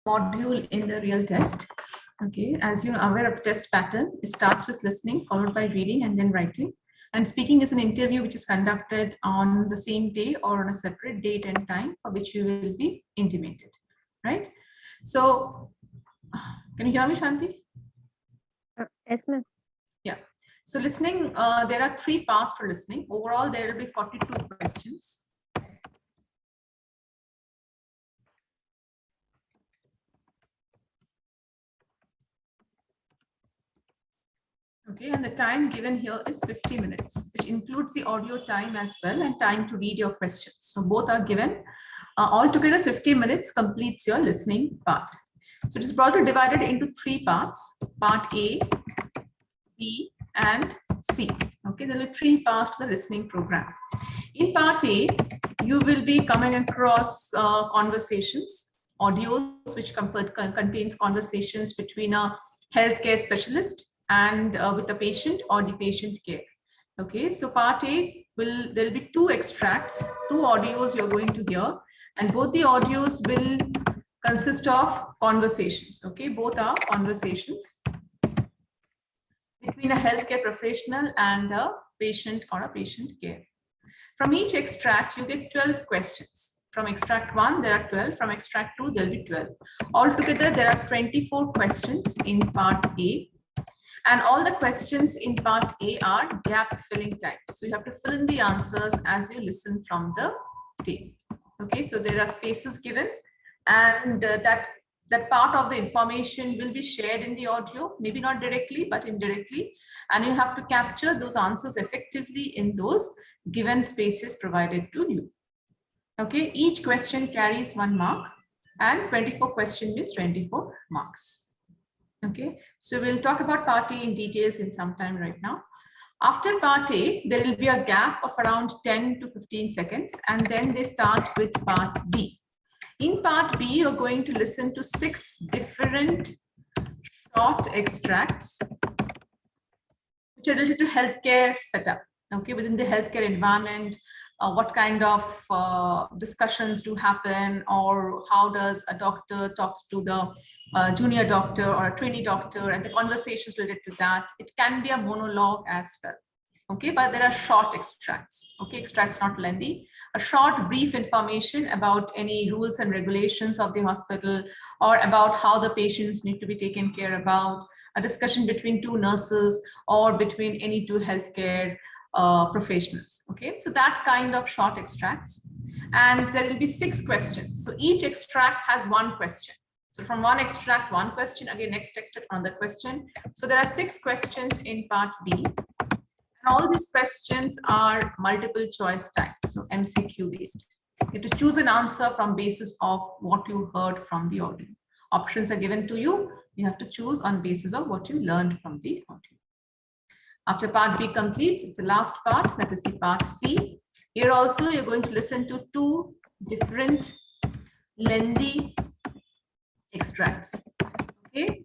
module in the real test. Okay, as you're aware of the test pattern, it starts with listening, followed by reading and then writing. And speaking is an interview which is conducted on the same day or on a separate date and time for which you will be intimated, right? So, can you hear me, Shanti? Yes, ma'am. Yeah. So listening, there are 3 parts to listening. Overall, there will be 42 questions. Okay, and the time given here is 50 minutes, which includes the audio time as well and time to read your questions. So both are given. Altogether, 50 minutes completes your listening part. So it is broadly divided into 3 parts, part A, B, and C. Okay, there are 3 parts to the listening program. In part A, you will be coming across conversations, audios, which contains conversations between a healthcare specialist and with the patient or the patient care. Okay, so part A there'll be 2 extracts, 2 audios you're going to hear, and both the audios will consist of conversations. Okay, both are conversations between a healthcare professional and a patient or a patient care. From each extract, you get 12 questions. From extract 1, there are 12. From extract 2, there will be 12. Altogether, there are 24 questions in part A. And all the questions in part A are gap filling type. So you have to fill in the answers as you listen from the tape. Okay, so there are spaces given, and that part of the information will be shared in the audio, maybe not directly, but indirectly. And you have to capture those answers effectively in those given spaces provided to you. Okay, each question carries 1 mark, and 24 question means 24 marks. Okay, so we'll talk about part A in details in some time right now. After part A, there will be a gap of around 10 to 15 seconds, and then they start with part B. In part B, you're going to listen to 6 different short extracts which are related to healthcare setup. Okay, within the healthcare environment, what kind of discussions do happen, or how does a doctor talks to the junior doctor or a trainee doctor, and the conversations related to that. It can be a monologue as well. Okay, but there are short extracts. Okay, extracts not lengthy. A short, brief information about any rules and regulations of the hospital, or about how the patients need to be taken care about. A discussion between 2 nurses or between any 2 healthcare professionals. Okay, so that kind of short extracts, and there will be 6 questions. So each extract has 1 question. So from 1 extract, 1 question, again next extract, another question. So there are 6 questions in part B, and all these questions are multiple choice type, so MCQ based. You have to choose an answer from basis of what you heard from the audio. Options are given to you. You have to choose on basis of what you learned from the audio. After part B completes, it's the last part, that is the part C. Here also, you're going to listen to 2 different lengthy extracts. Okay,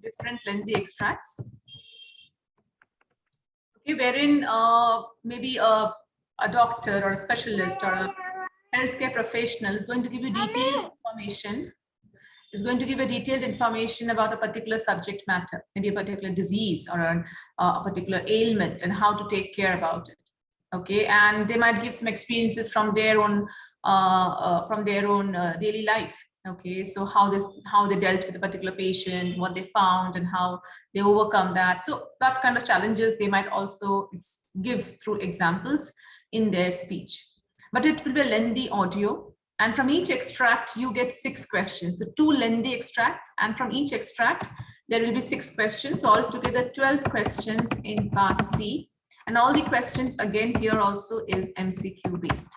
different lengthy extracts. Okay, wherein maybe a doctor or a specialist or a healthcare professional is going to give you detailed information. Is going to give a detailed information about a particular subject matter, maybe a particular disease or a particular ailment, and how to take care about it. Okay, and they might give some experiences from their own daily life. Okay, so how they dealt with a particular patient, what they found, and how they overcome that. So that kind of challenges they might also give through examples in their speech. But it will be a lengthy audio. And from each extract, you get 6 questions. So 2 lengthy extracts, and from each extract, there will be 6 questions. So altogether 12 questions in part C. And all the questions again here also is MCQ based.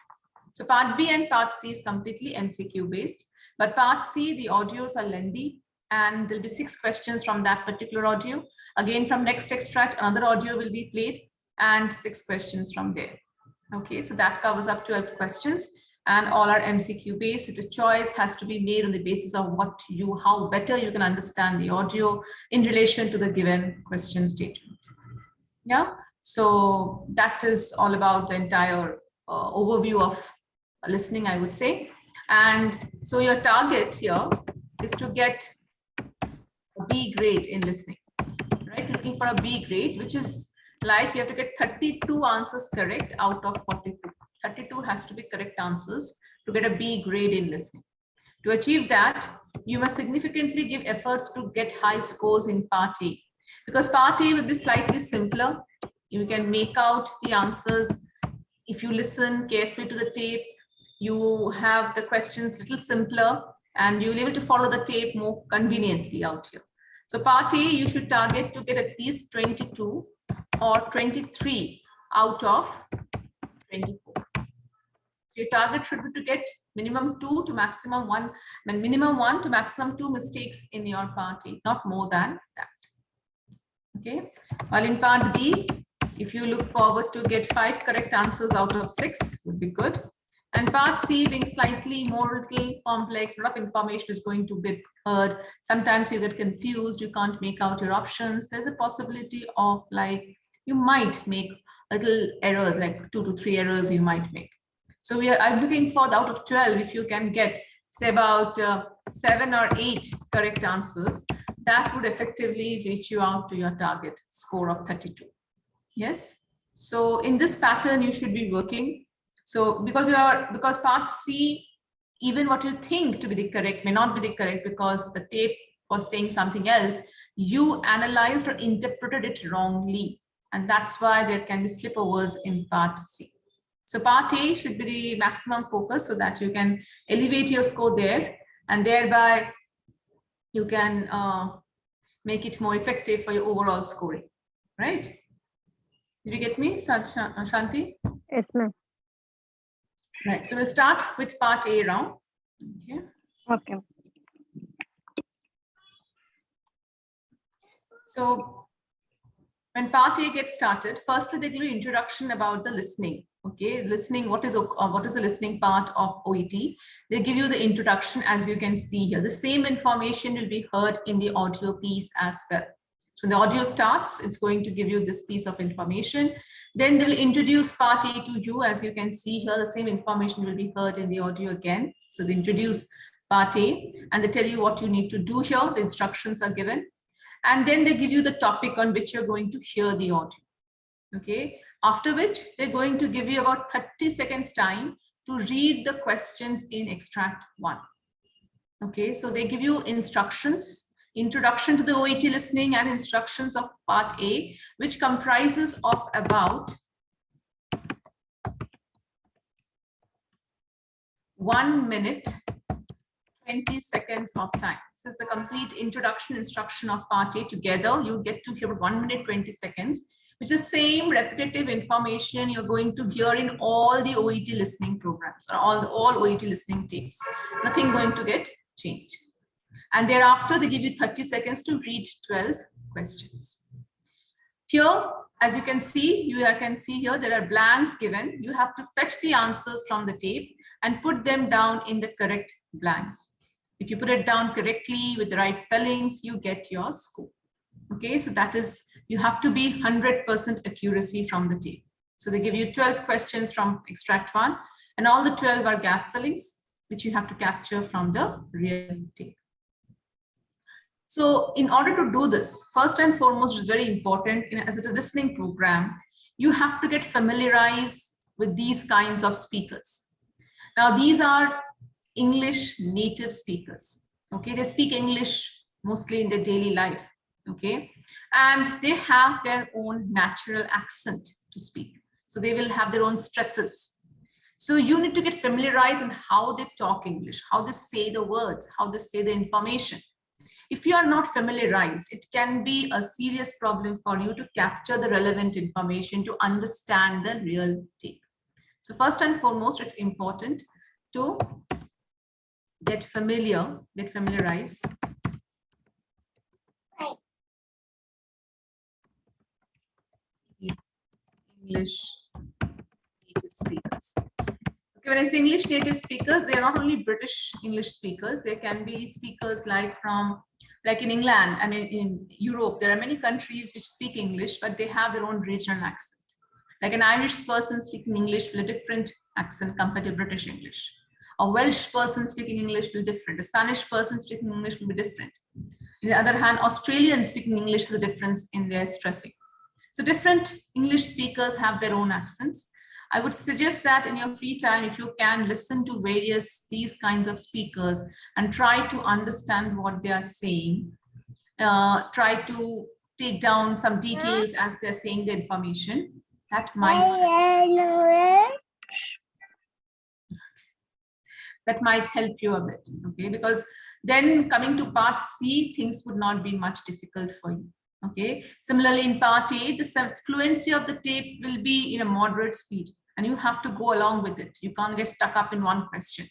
So part B and part C is completely MCQ based. But part C, the audios are lengthy, and there'll be 6 questions from that particular audio. Again, from next extract, another audio will be played, and 6 questions from there. Okay, so that covers up 12 questions. And all are MCQ based. So the choice has to be made on the basis of how better you can understand the audio in relation to the given question statement. Yeah, so that is all about the entire overview of listening, I would say. And so your target here is to get a B grade in listening, right? Looking for a B grade, which is like you have to get 32 answers correct out of 42. 32 has to be correct answers to get a B grade in listening. To achieve that, you must significantly give efforts to get high scores in part A, because part A will be slightly simpler. You can make out the answers. If you listen carefully to the tape, you have the questions a little simpler and you'll be able to follow the tape more conveniently out here. So part A, you should target to get at least 22 or 23 out of 24. Your target should be to get minimum 2 to maximum 1, and minimum 1 to maximum 2 mistakes in your part A, not more than that. Okay, while in part B, if you look forward to get 5 correct answers out of 6, would be good. And part C being slightly more complex, a lot of information is going to be heard. Sometimes you get confused, you can't make out your options. There's a possibility of like, you might make little errors, like 2 to 3 errors you might make. So I'm looking for the out of 12, if you can get say about 7 or 8 correct answers, that would effectively reach you out to your target score of 32. Yes. So in this pattern, you should be working. So because part C, even what you think to be the correct may not be the correct because the tape was saying something else, you analyzed or interpreted it wrongly. And that's why there can be slipovers in part C. So part A should be the maximum focus so that you can elevate your score there, and thereby you can make it more effective for your overall scoring, right? Did you get me, Shanti? Yes, ma'am. Right, so we'll start with part A round. Okay. Okay. So when part A gets started, firstly they give you introduction about the listening. Okay, listening, what is the listening part of OET? They give you the introduction, as you can see here. The same information will be heard in the audio piece as well. So when the audio starts, it's going to give you this piece of information. Then they will introduce part A to you. As you can see here, the same information will be heard in the audio again. So they introduce part A and they tell you what you need to do here. The instructions are given. And then they give you the topic on which you're going to hear the audio. Okay. After which they're going to give you about 30 seconds time to read the questions in extract 1. Okay, so they give you instructions, introduction to the OET listening and instructions of part A, which comprises of about 1 minute, 20 seconds of time. This is the complete introduction instruction of part A. Together, you get to hear 1 minute, 20 seconds. Which is same repetitive information you're going to hear in all the OET listening programs or all OET listening tapes. Nothing going to get changed. And thereafter, they give you 30 seconds to read 12 questions. Here, as you can see, here there are blanks given. You have to fetch the answers from the tape and put them down in the correct blanks. If you put it down correctly with the right spellings, you get your score. Okay, so that is, you have to be 100% accuracy from the tape. So they give you 12 questions from extract 1 and all the 12 are gap fillings, which you have to capture from the real tape. So in order to do this, first and foremost, is very important as it's a listening program, you have to get familiarized with these kinds of speakers. Now, these are English native speakers. Okay, they speak English mostly in their daily life. Okay, and they have their own natural accent to speak. So they will have their own stresses. So you need to get familiarized in how they talk English, how they say the words, how they say the information. If you are not familiarized, it can be a serious problem for you to capture the relevant information to understand the real tape. So first and foremost, it's important to get familiarized. English native speakers. Okay, when I say English native speakers, they are not only British English speakers, they can be speakers like in England, I mean in Europe, there are many countries which speak English, but they have their own regional accent. Like an Irish person speaking English with a different accent compared to British English. A Welsh person speaking English will be different. A Spanish person speaking English will be different. On the other hand, Australian speaking English has a difference in their stressing. So different English speakers have their own accents. I would suggest that in your free time, if you can, listen to these kinds of speakers and try to understand what they are saying. Try to take down some details as they're saying the information. That might help you a bit, okay? Because then coming to part C, things would not be much difficult for you, okay? Similarly, in part A, the fluency of the tape will be in a moderate speed, and you have to go along with it. You can't get stuck up in one question.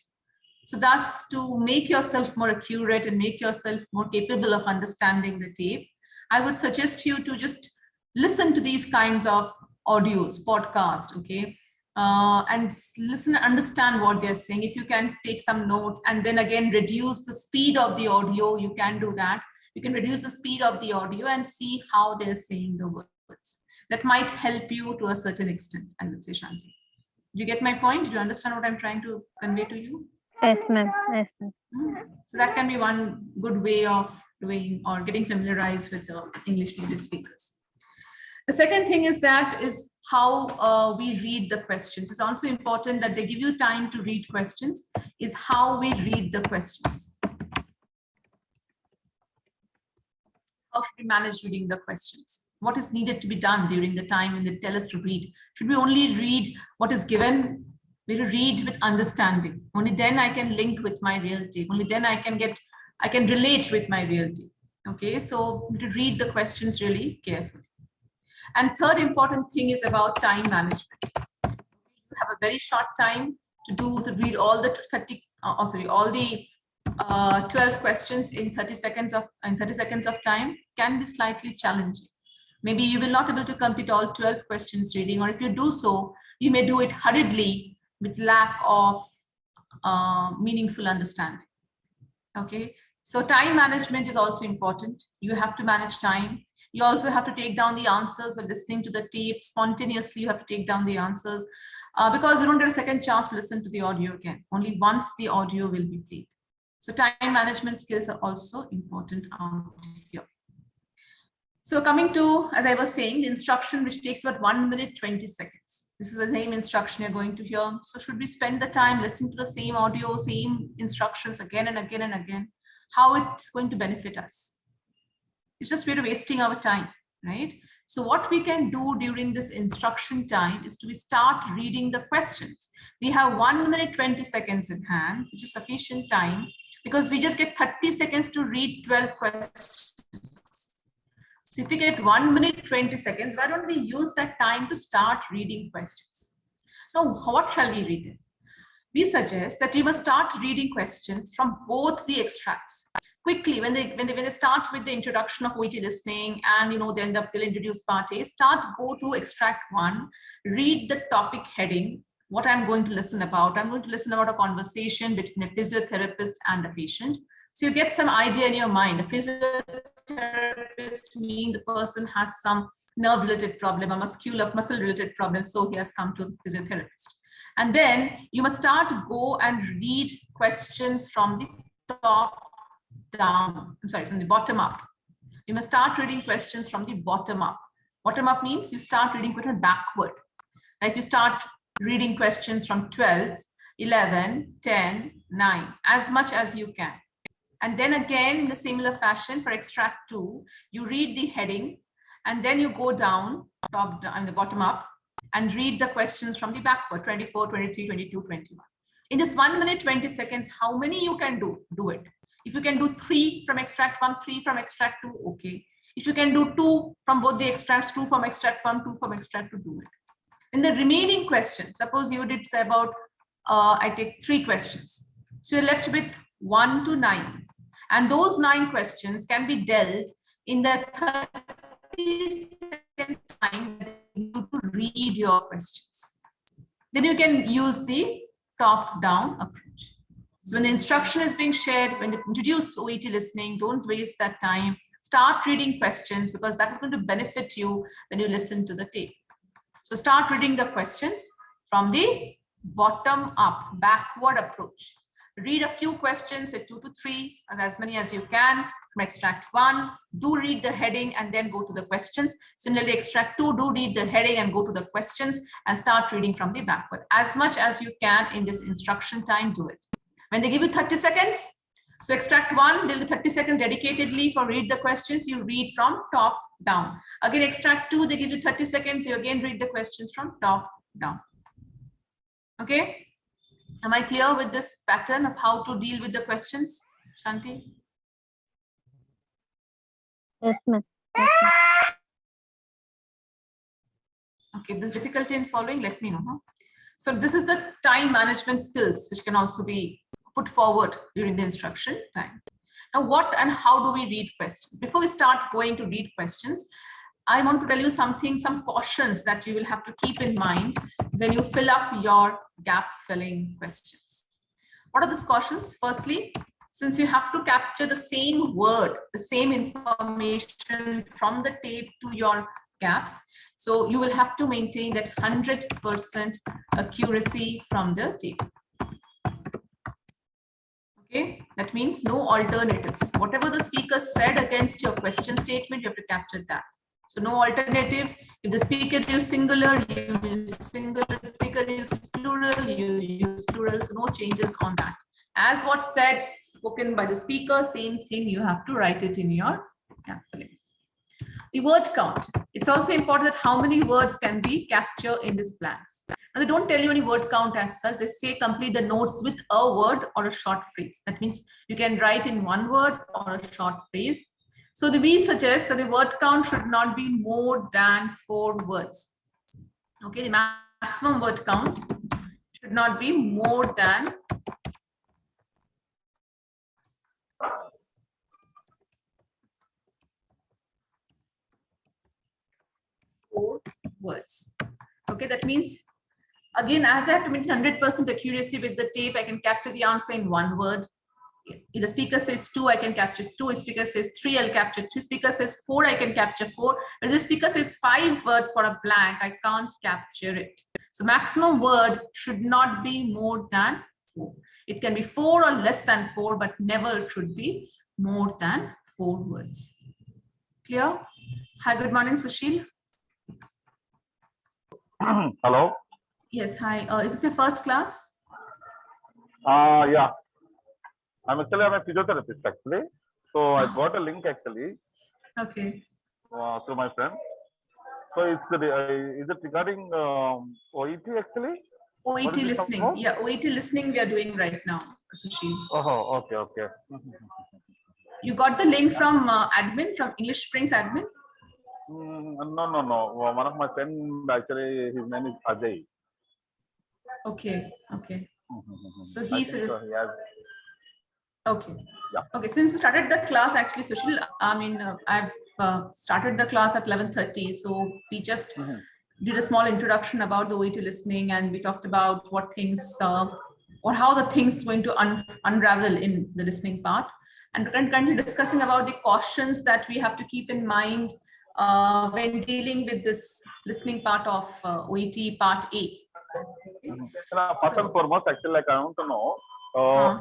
So thus, to make yourself more accurate and make yourself more capable of understanding the tape, I would suggest you to just listen to these kinds of audios, podcast, okay? And listen and understand what they're saying. If you can take some notes and then again reduce the speed of the audio, you can do that. You can reduce the speed of the audio and see how they're saying the words. That might help you to a certain extent, I would say, Shanti. You get my point? Do you understand what I'm trying to convey to you? Yes, ma'am. Yes, ma'am. So that can be one good way of doing or getting familiarized with the English native speakers. The second thing is how we read the questions. It's also important that they give you time to read questions, is how we read the questions. How should we manage reading the questions? What is needed to be done during the time when they tell us to read? Should we only read what is given? We to read with understanding. Only then I can link with my real tape. Only then I can relate with my real tape. Okay, so to read the questions really carefully. And third important thing is about time management. You have a very short time to read all the 12 questions in 30 seconds of time can be slightly challenging. Maybe you will not be able to complete all 12 questions reading, or if you do so, you may do it hurriedly with lack of meaningful understanding. Okay, so time management is also important. You have to manage time. You also have to take down the answers when listening to the tape. Spontaneously, you have to take down the answers because you don't get a second chance to listen to the audio again. Only once the audio will be played. So time management skills are also important out here. So coming to, as I was saying, the instruction which takes about 1 minute 20 seconds. This is the same instruction you're going to hear. So should we spend the time listening to the same audio, same instructions again and again and again? How it's going to benefit us? It's just we're wasting our time, right? So what we can do during this instruction time is to start reading the questions. We have 1 minute 20 seconds in hand, which is sufficient time because we just get 30 seconds to read 12 questions. So if we get 1 minute 20 seconds, why don't we use that time to start reading questions? Now, what shall we read? We suggest that you must start reading questions from both the extracts. Quickly, when they start with the introduction of OET listening and they'll introduce part A, go to extract 1, read the topic heading, what I'm going to listen about. I'm going to listen about a conversation between a physiotherapist and a patient. So you get some idea in your mind. A physiotherapist means the person has some nerve-related problem, a muscle-related problem, so he has come to a physiotherapist. And then you must go and read questions from the top down. From the bottom up. You must start reading questions from the bottom up. Bottom up means you start reading questions backward. Like you start reading questions from 12, 11, 10, 9, as much as you can. And then again, in a similar fashion for extract 2, you read the heading and then you go down, top down, the bottom up, and read the questions from the backward, 24, 23, 22, 21. In this 1 minute, 20 seconds, how many you can do it? If you can do 3 from extract 1, 3 from extract 2, okay. If you can do 2 from both the extracts, 2 from extract 1, 2 from extract 2, do it. In the remaining questions, suppose you did say about, I take 3 questions. So you're left with 1 to 9. And those 9 questions can be dealt in the 30 seconds time that you read your questions. Then you can use the top-down approach. So when the instruction is being shared, when they introduce OET listening, don't waste that time. Start reading questions because that is going to benefit you when you listen to the tape. So start reading the questions from the bottom up, backward approach. Read a few questions, say 2 to 3, and as many as you can from extract 1. Do read the heading and then go to the questions. Similarly, extract 2, do read the heading and go to the questions and start reading from the backward. As much as you can in this instruction time, do it. When they give you 30 seconds, so extract 1, they'll do 30 seconds dedicatedly for read the questions. You read from top down. Again, extract 2, they give you 30 seconds. You again read the questions from top down. Okay. Am I clear with this pattern of how to deal with the questions, Shanti? Yes, ma'am. Yes, ma'am. Okay, if there's difficulty in following, let me know. Huh? So this is the time management skills, which can also be put forward during the instruction time. Now, what and how do we read questions? Before we start going to read questions, I want to tell you something, some cautions that you will have to keep in mind when you fill up your gap filling questions. What are these cautions? Firstly, since you have to capture the same word, the same information from the tape to your gaps, so you will have to maintain that 100% accuracy from the tape. Okay, that means no alternatives. Whatever the speaker said against your question statement, you have to capture that. So no alternatives. If the speaker used singular, you use singular. The speaker used plural, you use plural. So no changes on that. As what's said, spoken by the speaker, same thing, you have to write it in your gap fillings. The word count. It's also important that how many words can be captured in this blanks. Now, they don't tell you any word count as such. They say complete the notes with a word or a short phrase. That means you can write in one word or a short phrase. So we suggest that the word count should not be more than 4 words. Okay, the maximum word count should not be more than 4 words. Okay, that means, again, as I have to maintain 100% accuracy with the tape, I can capture the answer in 1 word. If the speaker says 2, I can capture 2. If the speaker says 3, I'll capture 3. Speaker says 4, I can capture 4. But if the speaker says 5 words for a blank, I can't capture it. So maximum word should not be more than 4. It can be 4 or less than 4, but never it should be more than 4 words. Clear? Hi, good morning, Sushil. Hello. Yes, hi. Is this your first class? Yeah. I'm a physiotherapist actually. So I got a link actually. Okay. Through my friend. So is it regarding OET actually? OET listening. Yeah, OET listening we are doing right now, Sushil. Oh, okay, okay. You got the link from admin, from English Springs admin? No. One of my friends actually, his name is Ajay. Okay, okay. So I he think says. so, he has. Okay. Yeah. Okay. Since we started the class, actually, Sushil, I mean, I've started the class at 11:30. So we just did a small introduction about the OET listening, and we talked about what things or how the things going to unravel in the listening part, and we're currently discussing about the cautions that we have to keep in mind when dealing with this listening part of OET part A. First and foremost, actually, like I want to know,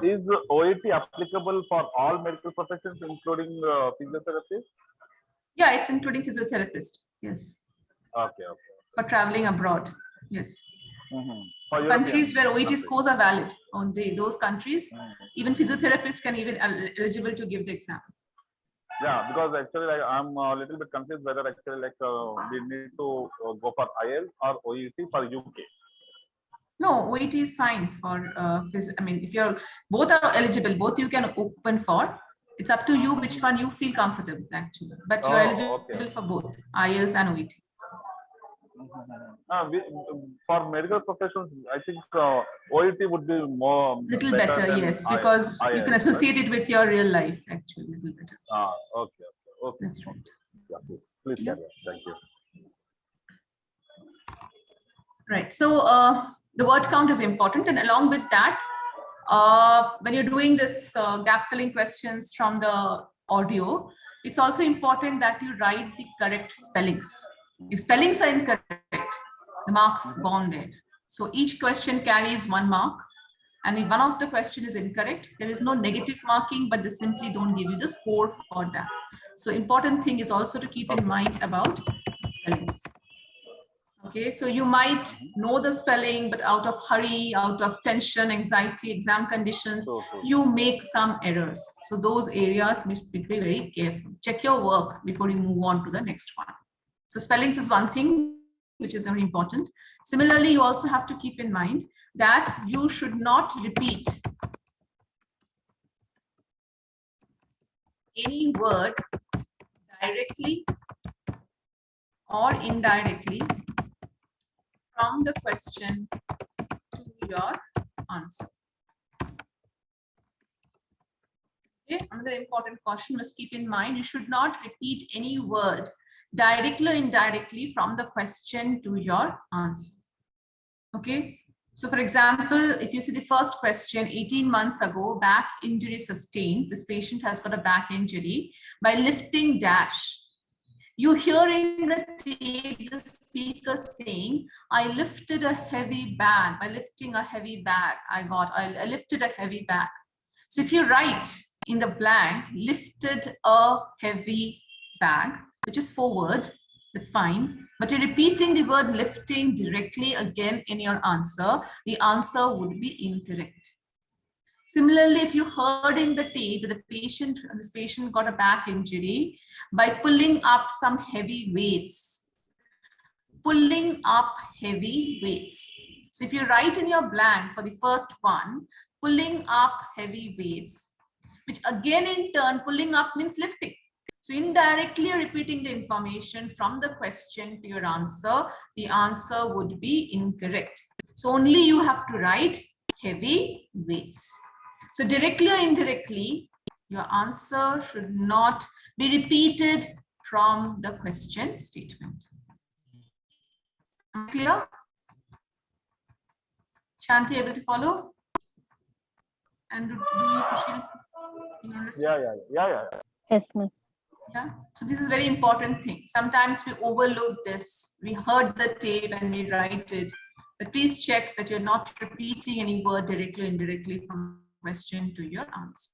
is OET applicable for all medical professions, including physiotherapy? Yeah, it's including physiotherapist. Yes. Okay. For traveling abroad. Yes. For countries where OET countries. scores are valid on those countries, even physiotherapists can even eligible to give the exam. Yeah, because actually like I'm a little bit confused whether actually like we need to go for IELTS or OET for UK. No, OET is fine for I mean, if you're both are eligible, both you can open for. It's up to you which one you feel comfortable actually, but you're eligible for both IELTS and OET. For medical professions, I think OET would be more little better, yes, because you can associate it with your real life actually, little better. Okay. That's right. Yeah, please carry on. Thank you. Right. So the word count is important, and along with that, when you're doing this gap filling questions from the audio, it's also important that you write the correct spellings. If spellings are incorrect, the marks gone there. So each question carries 1 mark. And if one of the question is incorrect, there is no negative marking, but they simply don't give you the score for that. So important thing is also to keep in mind about spellings. Okay, so you might know the spelling, but out of hurry, out of tension, anxiety, exam conditions, you make some errors. So those areas must be very careful. Check your work before you move on to the next one. So spellings is one thing which is very important. Similarly, you also have to keep in mind that you should not repeat any word directly or indirectly from the question to your answer. Okay, another important caution must keep in mind, you should not repeat any word directly or indirectly from the question to your answer. Okay, so for example, if you see the first question, 18 months ago, back injury sustained. This patient has got a back injury by lifting dash. You hear in the tape the speaker saying, I lifted a heavy bag. By lifting a heavy bag, I lifted a heavy bag. So if you write in the blank, lifted a heavy bag, which is forward, that's fine. But you're repeating the word lifting directly again in your answer, the answer would be incorrect. Similarly, if you heard in the tape that this patient got a back injury by pulling up some heavy weights. Pulling up heavy weights. So if you write in your blank for the first one, pulling up heavy weights, which again in turn, pulling up means lifting. So indirectly repeating the information from the question to your answer, the answer would be incorrect. So only you have to write heavy weights. So directly or indirectly, your answer should not be repeated from the question statement. Clear? Shanti, able to follow? And do you, Sushil? You understand? Yeah. Yes, ma'am. Yeah. So this is a very important thing. Sometimes we overlook this. We heard the tape and we write it. But please check that you're not repeating any word directly or indirectly from question to your answer.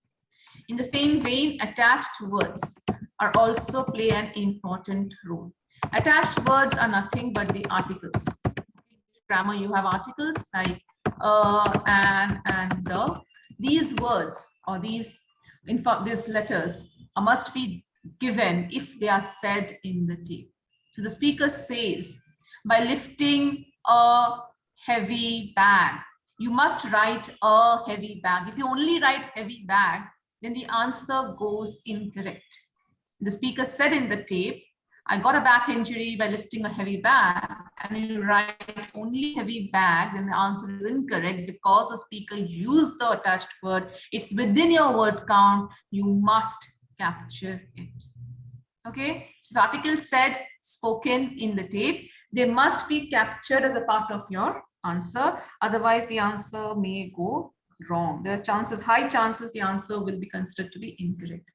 In the same vein, attached words are also play an important role. Attached words are nothing but the articles. Grammar, you have articles like and the. These words or these letters must be given if they are said in the tape. So the speaker says, by lifting a heavy bag, you must write a heavy bag. If you only write heavy bag, then the answer goes incorrect. The speaker said in the tape, I got a back injury by lifting a heavy bag, and you write only heavy bag, then the answer is incorrect because the speaker used the attached word. It's within your word count. You must capture it. Okay, so the article said, spoken in the tape, they must be captured as a part of your answer. Otherwise, the answer may go wrong. There are chances, high chances, the answer will be considered to be incorrect.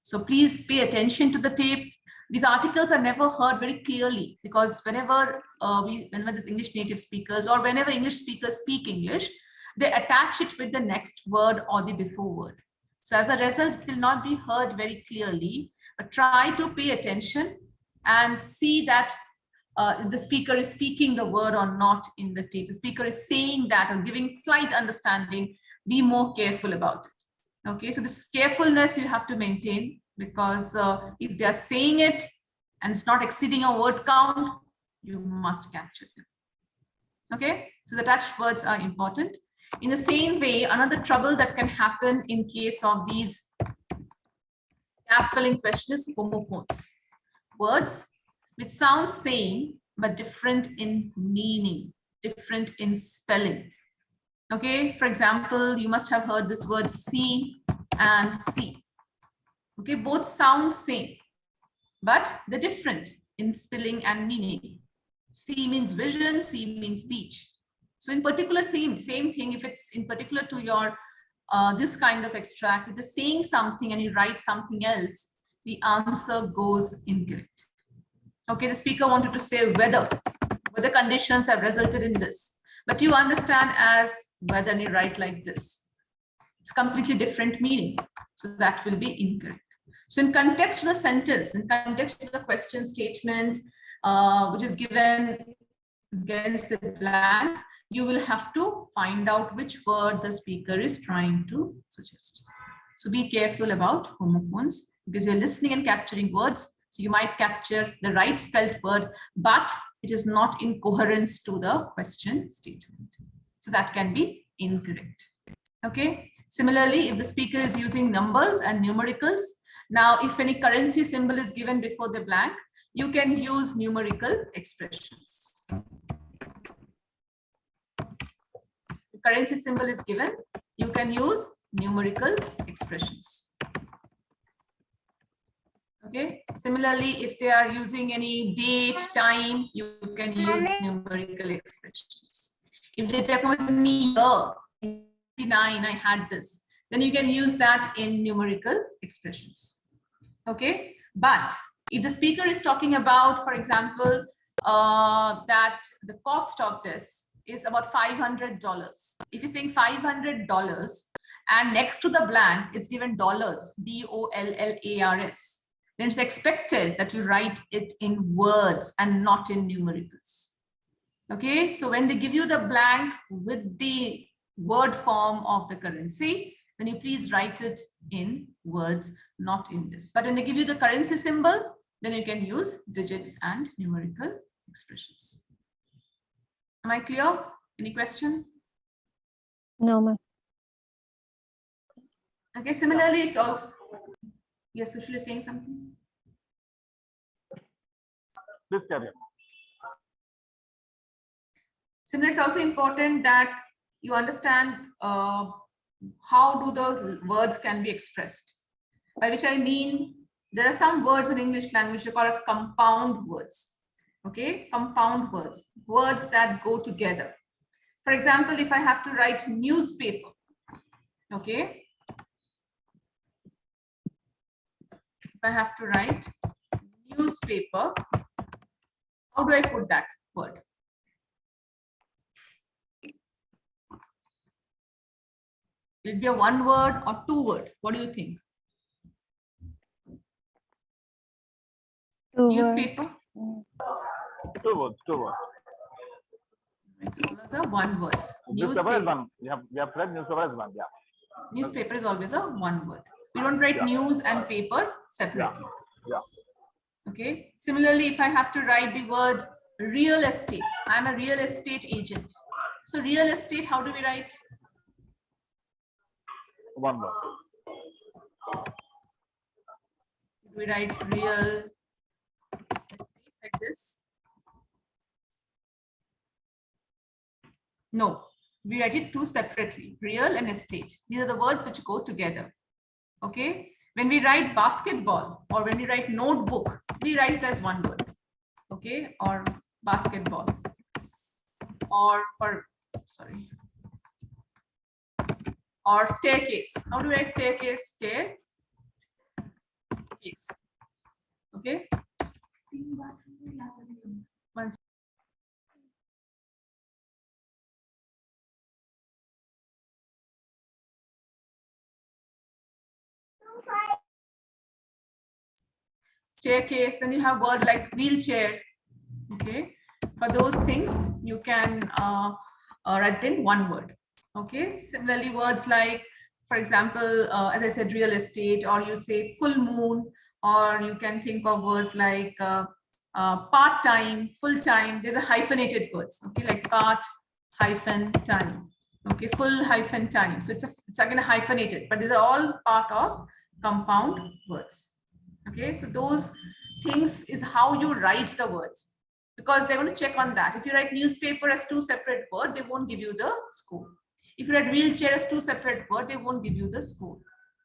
So please pay attention to the tape. These articles are never heard very clearly because whenever this English native speakers or whenever English speakers speak English, they attach it with the next word or the before word. So as a result, it will not be heard very clearly, but try to pay attention and see that the speaker is speaking the word or not in the tape. The speaker is saying that or giving slight understanding. Be more careful about it. Okay, so this carefulness you have to maintain because if they are saying it and it's not exceeding a word count, you must capture them. Okay, so the attached words are important. In the same way, another trouble that can happen in case of these gap filling questions is homophones. Words which sound same but different in meaning, different in spelling. Okay, for example, you must have heard this word see and see. Okay, both sound same, but they're different in spelling and meaning. See means vision, see means speech. So in particular, same thing, if it's in particular to your this kind of extract, if they're saying something and you write something else, the answer goes incorrect. Okay, the speaker wanted to say weather conditions have resulted in this. but you understand as whether you write like this. It's completely different meaning. So that will be incorrect. So in context to the sentence, in context to the question statement, which is given against the blank, you will have to find out which word the speaker is trying to suggest. So be careful about homophones because you're listening and capturing words. So you might capture the right spelled word, but it is not in coherence to the question statement. So that can be incorrect. Okay. Similarly, if the speaker is using numbers and numericals, now if any currency symbol is given before the blank, you can use numerical expressions. The currency symbol is given, you can use numerical expressions. Okay. Similarly, if they are using any date, time, you can use numerical expressions. If they talk about me year, 59, I had this, then you can use that in numerical expressions. Okay. But if the speaker is talking about, for example, that the cost of this is about $500. If you're saying $500 and next to the blank, it's given dollars, DOLLARS, then it's expected that you write it in words and not in numericals. Okay, so when they give you the blank with the word form of the currency, then you please write it in words, not in this. But when they give you the currency symbol, then you can use digits and numerical expressions. Am I clear? Any question? No, ma'am. Okay, similarly, it's also, yes, Sushil is saying something. Please carry on. Similarly, it's also important that you understand how do those words can be expressed. By which I mean, there are some words in English language we call as compound words. Okay, compound words, words that go together. For example, if I have to write newspaper, okay, if I have to write newspaper, how do I put that word? Will it be a one word or two word? What do you think? Newspaper? Two words, two words. It's always a one word. Newspaper is one. We have read newspaper is one, yeah. Newspaper is always a one word. We don't write news and paper separately. Yeah. Okay. Similarly, if I have to write the word real estate, I'm a real estate agent. So real estate, how do we write? One word. We write real estate like this. No, we write it two separately, real and estate. These are the words which go together. Okay. When we write basketball or when we write notebook, we write it as one word. Okay. Or basketball. Or sorry. Or staircase. How do we write staircase? Staircase. Okay. Once. Staircase, then you have word like wheelchair. Okay, for those things you can write in one word. Okay, similarly words like, for example, as I said, real estate, or you say full moon, or you can think of words like part-time, full-time. There's a hyphenated words, okay, like part hyphen time, okay, full hyphen time. So it's again hyphenated, but these are all part of compound words. Okay, so those things is how you write the words, because they're going to check on that. If you write newspaper as two separate words, they won't give you the score. If you write wheelchair as two separate words, they won't give you the score.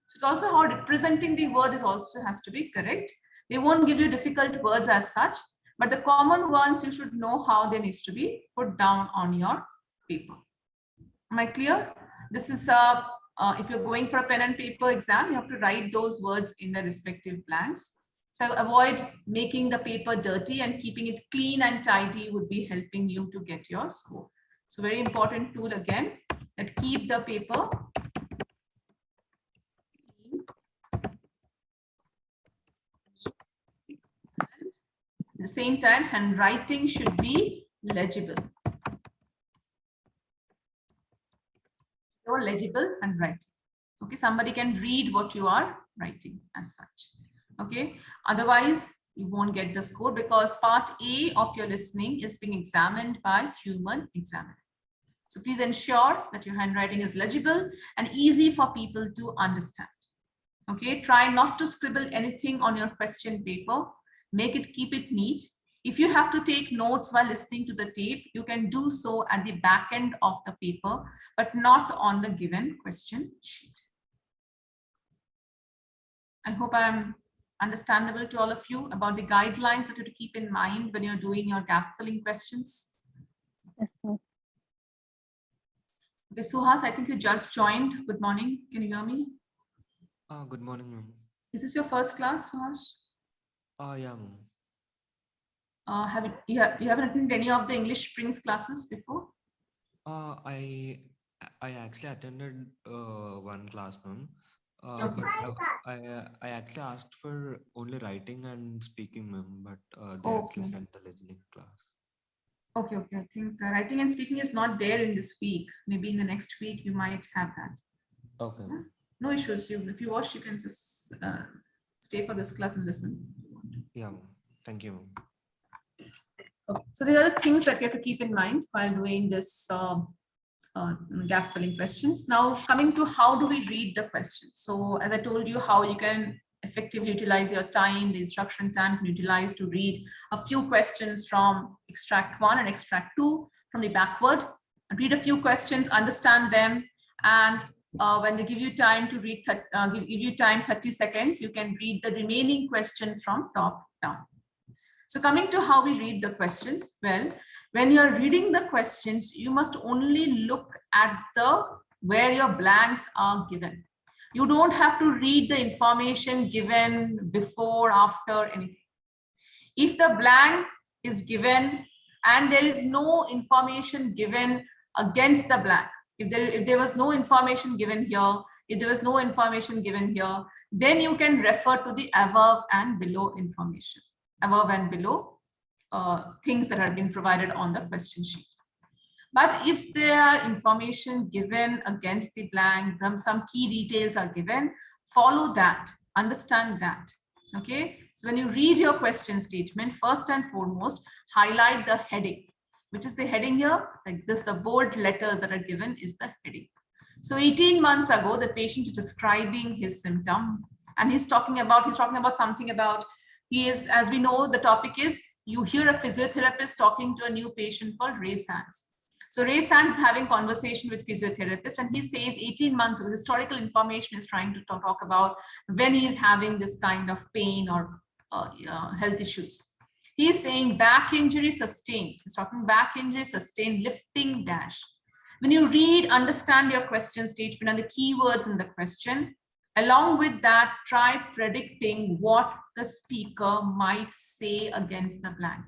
So it's also how representing the word is also has to be correct. They won't give you difficult words as such, but the common ones you should know how they needs to be put down on your paper. Am I clear? This is if you're going for a pen and paper exam, you have to write those words in the respective blanks. So avoid making the paper dirty, and keeping it clean and tidy would be helping you to get your score. So very important tool again, that keep the paper and at the same time, handwriting should be legible. Your legible handwriting. Okay, somebody can read what you are writing as such. Okay, otherwise you won't get the score, because part A of your listening is being examined by human examiner. So please ensure that your handwriting is legible and easy for people to understand. Okay, try not to scribble anything on your question paper. Keep it neat. If you have to take notes while listening to the tape, you can do so at the back end of the paper, but not on the given question sheet. I hope I'm understandable to all of you about the guidelines that you have to keep in mind when you're doing your gap filling questions. Yes, ma'am. Okay, Suhas, I think you just joined. Good morning. Can you hear me? Good morning, ma'am. Is this your first class, Suhas? Yeah, ma'am. You haven't attended any of the English Springs classes before? I actually attended one class, ma'am. Okay. But I actually asked for only writing and speaking, ma'am. But they actually Okay. sent the listening class. Okay. I think writing and speaking is not there in this week. Maybe in the next week you might have that. Okay. Yeah. No issues. If you watch, you can just stay for this class and listen. Yeah, ma'am. Thank you, ma'am. Okay. So there are things that you have to keep in mind while doing this gap filling questions. Now coming to how do we read the questions. So as I told you, how you can effectively utilize your time, the instruction time can utilize to read a few questions from extract 1 and extract 2 from the backward, and read a few questions, understand them, and when they give you time to read, give you time 30 seconds, you can read the remaining questions from top down. So coming to how we read the questions, well, when you're reading the questions, you must only look at where your blanks are given. You don't have to read the information given before, after, anything. If the blank is given and there is no information given against the blank, if there was no information given here, if there was no information given here, then you can refer to the above and below information, above and below things that have been provided on the question sheet. But if there are information given against the blank, some key details are given, follow that, understand that. Okay, so when you read your question statement, first and foremost, highlight the heading. Which is the heading here? Like this, the bold letters that are given is the heading. So 18 months ago, the patient is describing his symptom, and he's talking about something about, as we know, the topic is, you hear a physiotherapist talking to a new patient called Ray Sands. So Ray Sands is having conversation with physiotherapist, and he says 18 months ago, historical information is trying to talk about when he is having this kind of pain or health issues. He's saying back injury sustained. He's talking back injury sustained, lifting dash. When you read, understand your question statement and the keywords in the question. Along with that, try predicting what the speaker might say against the blank,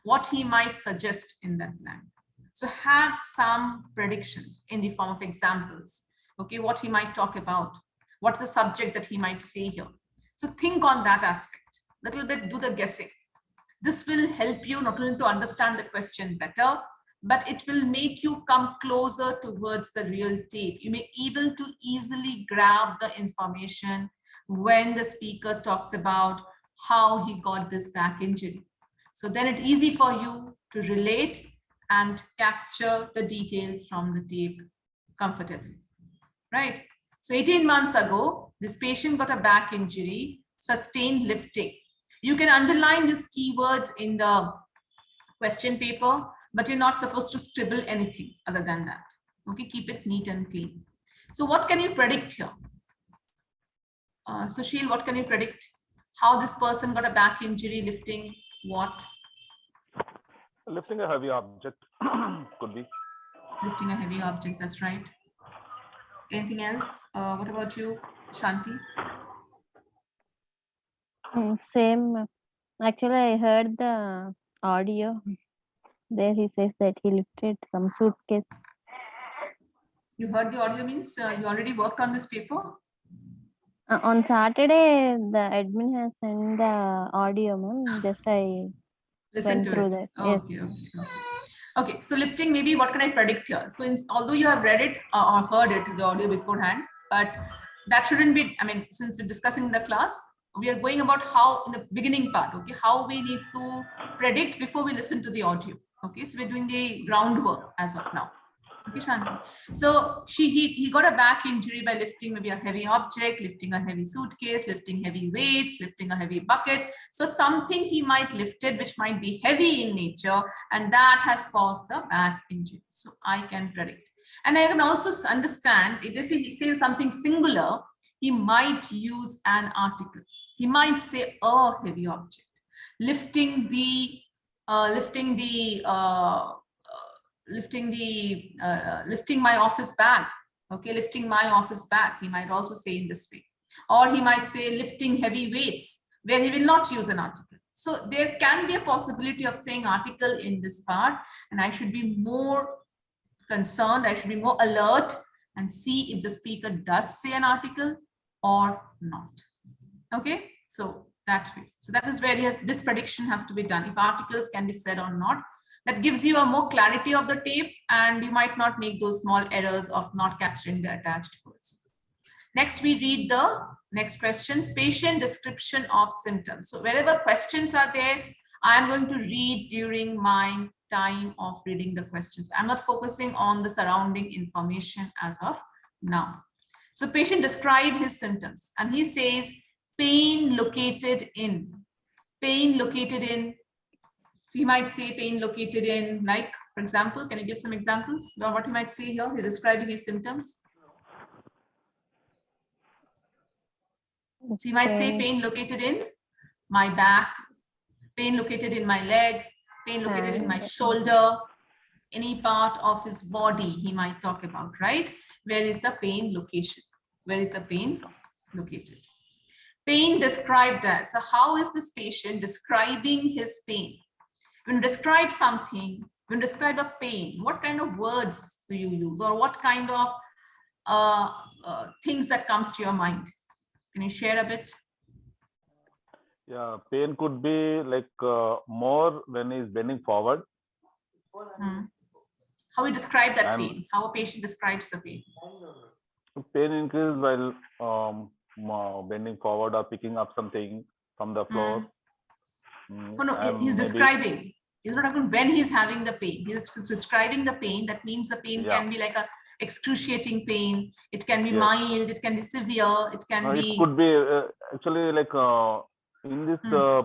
what he might suggest in that blank. So have some predictions in the form of examples. Okay, what he might talk about, what's the subject that he might say here. So think on that aspect, little bit, do the guessing. This will help you not only to understand the question better, but it will make you come closer towards the real tape. You may be able to easily grab the information when the speaker talks about how he got this back injury. So then it's easy for you to relate and capture the details from the tape comfortably, right? So 18 months ago, this patient got a back injury, sustained lifting. You can underline these keywords in the question paper, but you're not supposed to scribble anything other than that. Okay, keep it neat and clean. So what can you predict here? Sushil, what can you predict? How this person got a back injury, lifting what? Lifting a heavy object could be. Lifting a heavy object, that's right. Anything else? What about you, Shanti? Same. Actually, I heard the audio. there he says that he lifted some suitcase. You heard the audio means you already worked on this paper? On Saturday, the admin has sent the audio, ma'am. Just I Listen went to through it. that. Yes. Okay. So lifting, maybe what can I predict here? So although you have read it or heard it, the audio beforehand, but that shouldn't be, I mean, since we're discussing the class, we are going about how in the beginning part, okay, how we need to predict before we listen to the audio. Okay, so we're doing the groundwork as of now. Okay, Shanti. So he got a back injury by lifting maybe a heavy object, lifting a heavy suitcase, lifting heavy weights, lifting a heavy bucket. So it's something he might lifted which might be heavy in nature, and that has caused the back injury. So I can predict. And I can also understand if he says something singular, he might use an article. He might say a heavy object, lifting my office bag. Okay, lifting my office bag. He might also say in this way, or he might say lifting heavy weights, where he will not use an article. So there can be a possibility of saying article in this part, and I should be more concerned. I should be more alert and see if the speaker does say an article or not. Okay, so that way. So that is where this prediction has to be done. If articles can be said or not, that gives you a more clarity of the tape, and you might not make those small errors of not capturing the attached words. Next, we read the next questions, patient description of symptoms. So wherever questions are there, I'm going to read during my time of reading the questions. I'm not focusing on the surrounding information as of now. So patient described his symptoms, and he says pain located in. Pain located in. So he might say pain located in, like, for example, can you give some examples of what he might say here? He's describing his symptoms. So he might say pain located in my back, pain located in my leg, pain located in my shoulder, any part of his body he might talk about, right? Where is the pain location? Where is the pain located? Pain described as. So how is this patient describing his pain? When you describe something, when you describe a pain, what kind of words do you use, or what kind of things that comes to your mind? Can you share a bit? Yeah, pain could be like more when he's bending forward. How we describe that pain? How a patient describes the pain? Pain increases while bending forward or picking up something from the floor. No, he's describing. He's not talking when he's having the pain. He's describing the pain. That means the pain can be like a excruciating pain. It can be mild. It can be severe. It can be. It could be actually like in this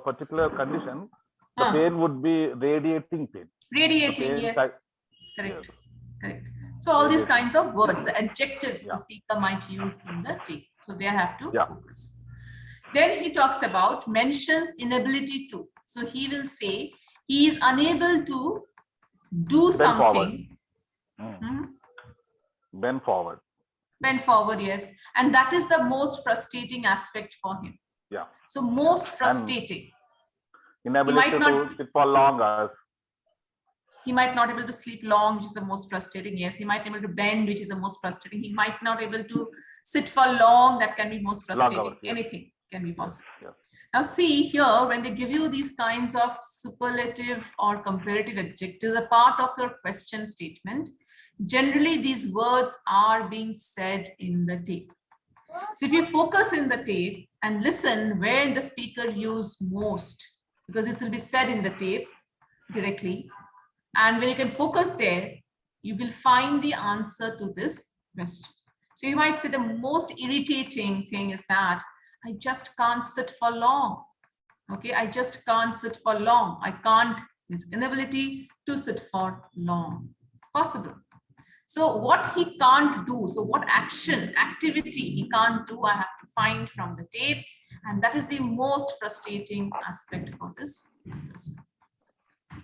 particular condition, the pain would be radiating pain. Radiating, yes. Correct. Correct. So all these kinds of words, the adjectives the speaker might use in the tape. So they have to focus. Then he talks about, mentions inability to. So he will say he is unable to do something. Bend forward. Bend forward, yes. And that is the most frustrating aspect for him. Yeah. So most frustrating. Inability to sit for long hours. He might not be able to sleep long, which is the most frustrating. Yes, he might be able to bend, which is the most frustrating. He might not be able to sit for long. That can be most frustrating. Hours, anything can be possible. Now see here, when they give you these kinds of superlative or comparative adjectives, a part of your question statement, generally these words are being said in the tape. So if you focus in the tape and listen where the speaker used most, because this will be said in the tape directly, and when you can focus there, you will find the answer to this question. So you might say the most irritating thing is that I just can't sit for long. Okay, I just can't sit for long. I can't, it's inability to sit for long. Possible. So what he can't do, so what action, activity he can't do, I have to find from the tape. And that is the most frustrating aspect for this person.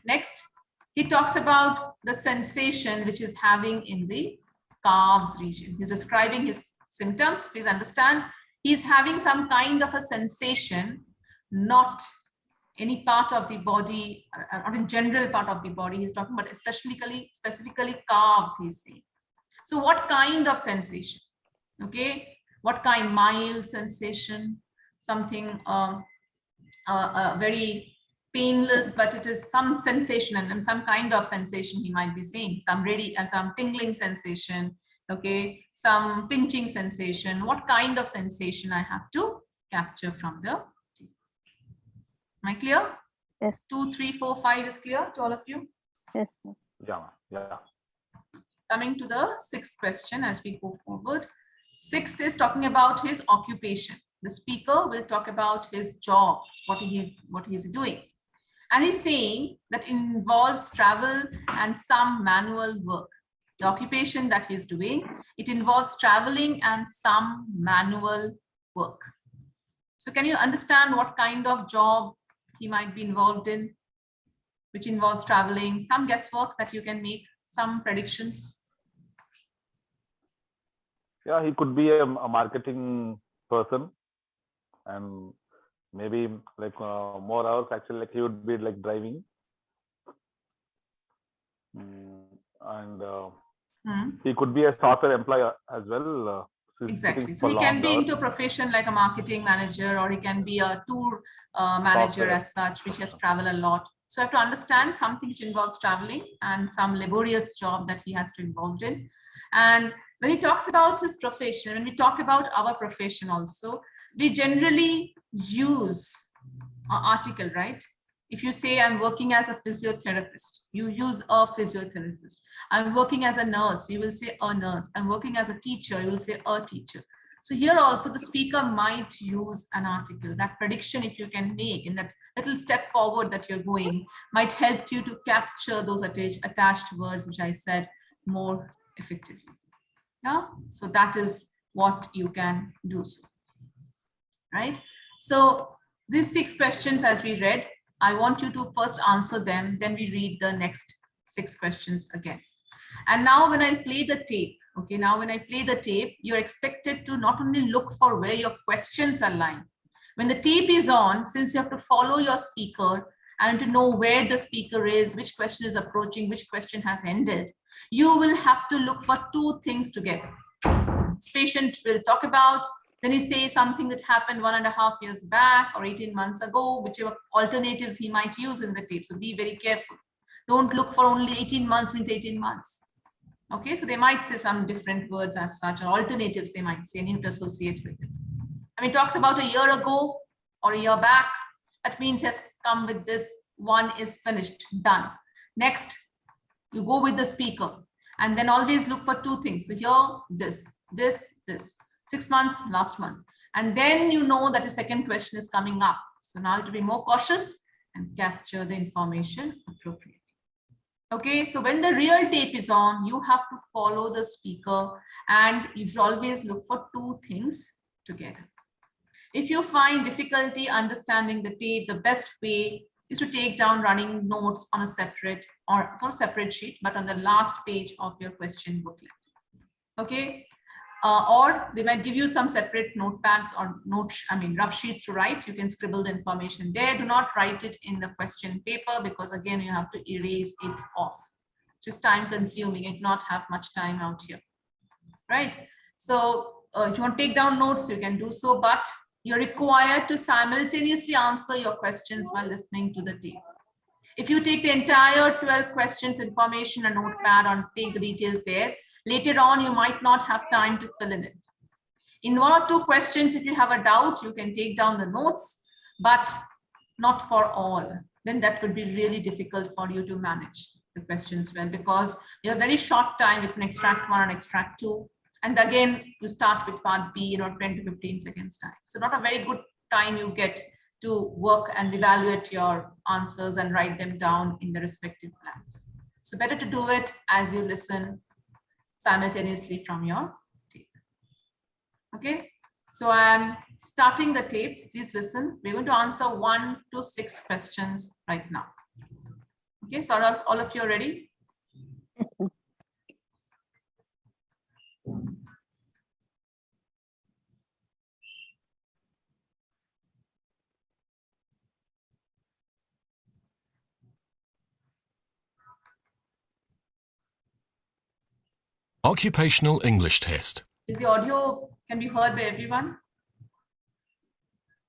Next, he talks about the sensation which is having in the calves region. He's describing his symptoms. Please understand, he's having some kind of a sensation, not any part of the body, or in general part of the body he's talking, but specifically calves he's saying. So what kind of sensation? Okay, what kind? Mild sensation, something very painless, but it is some sensation and some kind of sensation he might be saying, some tingling sensation, okay, some pinching sensation. What kind of sensation I have to capture from the tape? Am I clear? Yes. 2, 3, 4, 5 is clear to all of you? Yes, ma'am. Yeah. Coming to the 6th question as we go forward. 6th is talking about his occupation. The speaker will talk about his job, what he is doing. And he's saying that involves travel and some manual work. The occupation that he's doing, it involves traveling and some manual work. So can you understand what kind of job he might be involved in, which involves traveling? Some guesswork that you can make, some predictions. Yeah, he could be a marketing person, and maybe like more hours actually, like he would be like driving. And he could be a software employee as well. Exactly. So he can be into a profession like a marketing manager, or he can be a tour manager as such, which has traveled a lot. So I have to understand something which involves traveling and some laborious job that he has to involved in. And when he talks about his profession, when we talk about our profession also, we generally use an article, right? If you say I'm working as a physiotherapist, you use a physiotherapist. I'm working as a nurse, you will say a nurse. I'm working as a teacher, you will say a teacher. So here also the speaker might use an article. That prediction, if you can make in that little step forward that you're going, might help you to capture those attached words, which I said, more effectively. Yeah, so that is what you can do. So, right? So these 6 questions as we read, I want you to first answer them, then we read the next 6 questions again. And now when I play the tape, okay, now when I play the tape, you're expected to not only look for where your questions are lying. When the tape is on, since you have to follow your speaker and to know where the speaker is, which question is approaching, which question has ended, you will have to look for 2 things together. This patient will talk about, then he says something that happened 1.5 years back or 18 months ago, whichever alternatives he might use in the tape. So be very careful. Don't look for only 18 months means 18 months. Okay, so they might say some different words as such, or alternatives they might say, and you have to associate with it. I mean, talks about a year ago or a year back. That means he has come with this, one is finished, done. Next, you go with the speaker and then always look for 2 things. So here, this. 6 months, last month. And then you know that a second question is coming up. So now you have to be more cautious and capture the information appropriately. Okay, so when the real tape is on, you have to follow the speaker and you should always look for 2 things together. If you find difficulty understanding the tape, the best way is to take down running notes on a separate, or not a separate sheet, but on the last page of your question booklet. Okay. Or they might give you some separate notepads or rough sheets to write. You can scribble the information there. Do not write it in the question paper, because again, you have to erase it off. Just time consuming, it not have much time out here, right? So if you want to take down notes, you can do so, but you're required to simultaneously answer your questions while listening to the tape. If you take the entire 12 questions, information, a notepad, and take the details there, later on, you might not have time to fill in it. In 1 or 2 questions, if you have a doubt, you can take down the notes, but not for all. Then that would be really difficult for you to manage the questions well, because you have very short time with an extract 1 and extract 2. And again, you start with part B, 10 to 15 seconds time. So not a very good time you get to work and evaluate your answers and write them down in the respective plans. So better to do it as you listen simultaneously from your tape. Okay, so I'm starting the tape. Please listen. We're going to answer 1 to 6 questions right now. Okay, so all of you are ready? Yes, ma'am. Occupational English Test. Is the audio can be heard by everyone?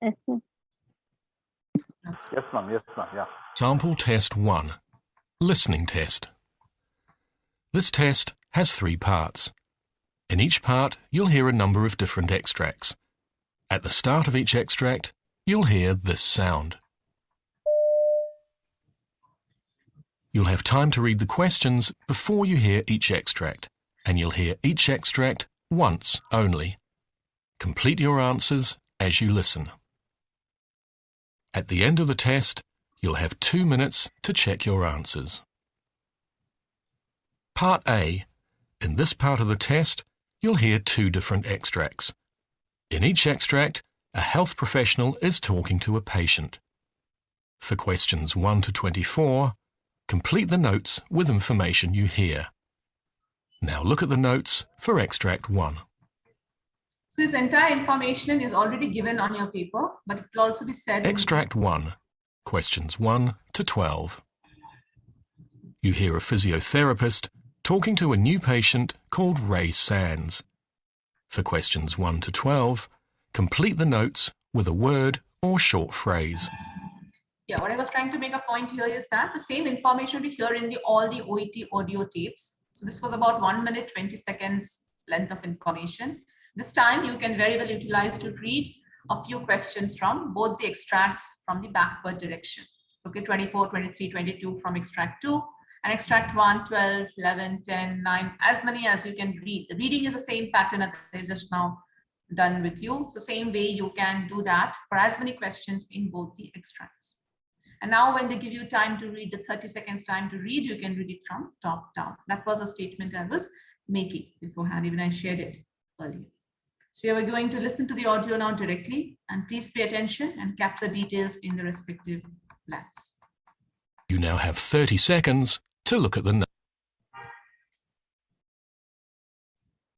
Yes, ma'am. Yes, ma'am. Yes, ma'am. Yeah. Sample Test 1. Listening Test. This test has 3 parts. In each part, you'll hear a number of different extracts. At the start of each extract, you'll hear this sound. You'll have time to read the questions before you hear each extract, and you'll hear each extract once only. Complete your answers as you listen. At the end of the test, you'll have 2 minutes to check your answers. Part A. In this part of the test, you'll hear 2 different extracts. In each extract, a health professional is talking to a patient. For questions 1 to 24, complete the notes with information you hear. Now look at the notes for extract 1. So this entire information is already given on your paper, but it will also be said. Extract 1, questions 1 to 12. You hear a physiotherapist talking to a new patient called Ray Sands. For questions 1 to 12, complete the notes with a word or short phrase. Yeah, what I was trying to make a point here is that the same information will be here in all the OET audio tapes. So this was about 1 minute, 20 seconds length of information. This time you can very well utilize to read a few questions from both the extracts from the backward direction. Okay, 24, 23, 22 from extract 2 and extract 1, 12, 11, 10, 9, as many as you can read. The reading is the same pattern as I just now done with you. So same way you can do that for as many questions in both the extracts. And now when they give you time to read, the 30 seconds time to read, you can read it from top down. That was a statement I was making beforehand, even I shared it earlier. So you are going to listen to the audio now directly, and please pay attention and capture details in the respective plans. You now have 30 seconds to look at the notes.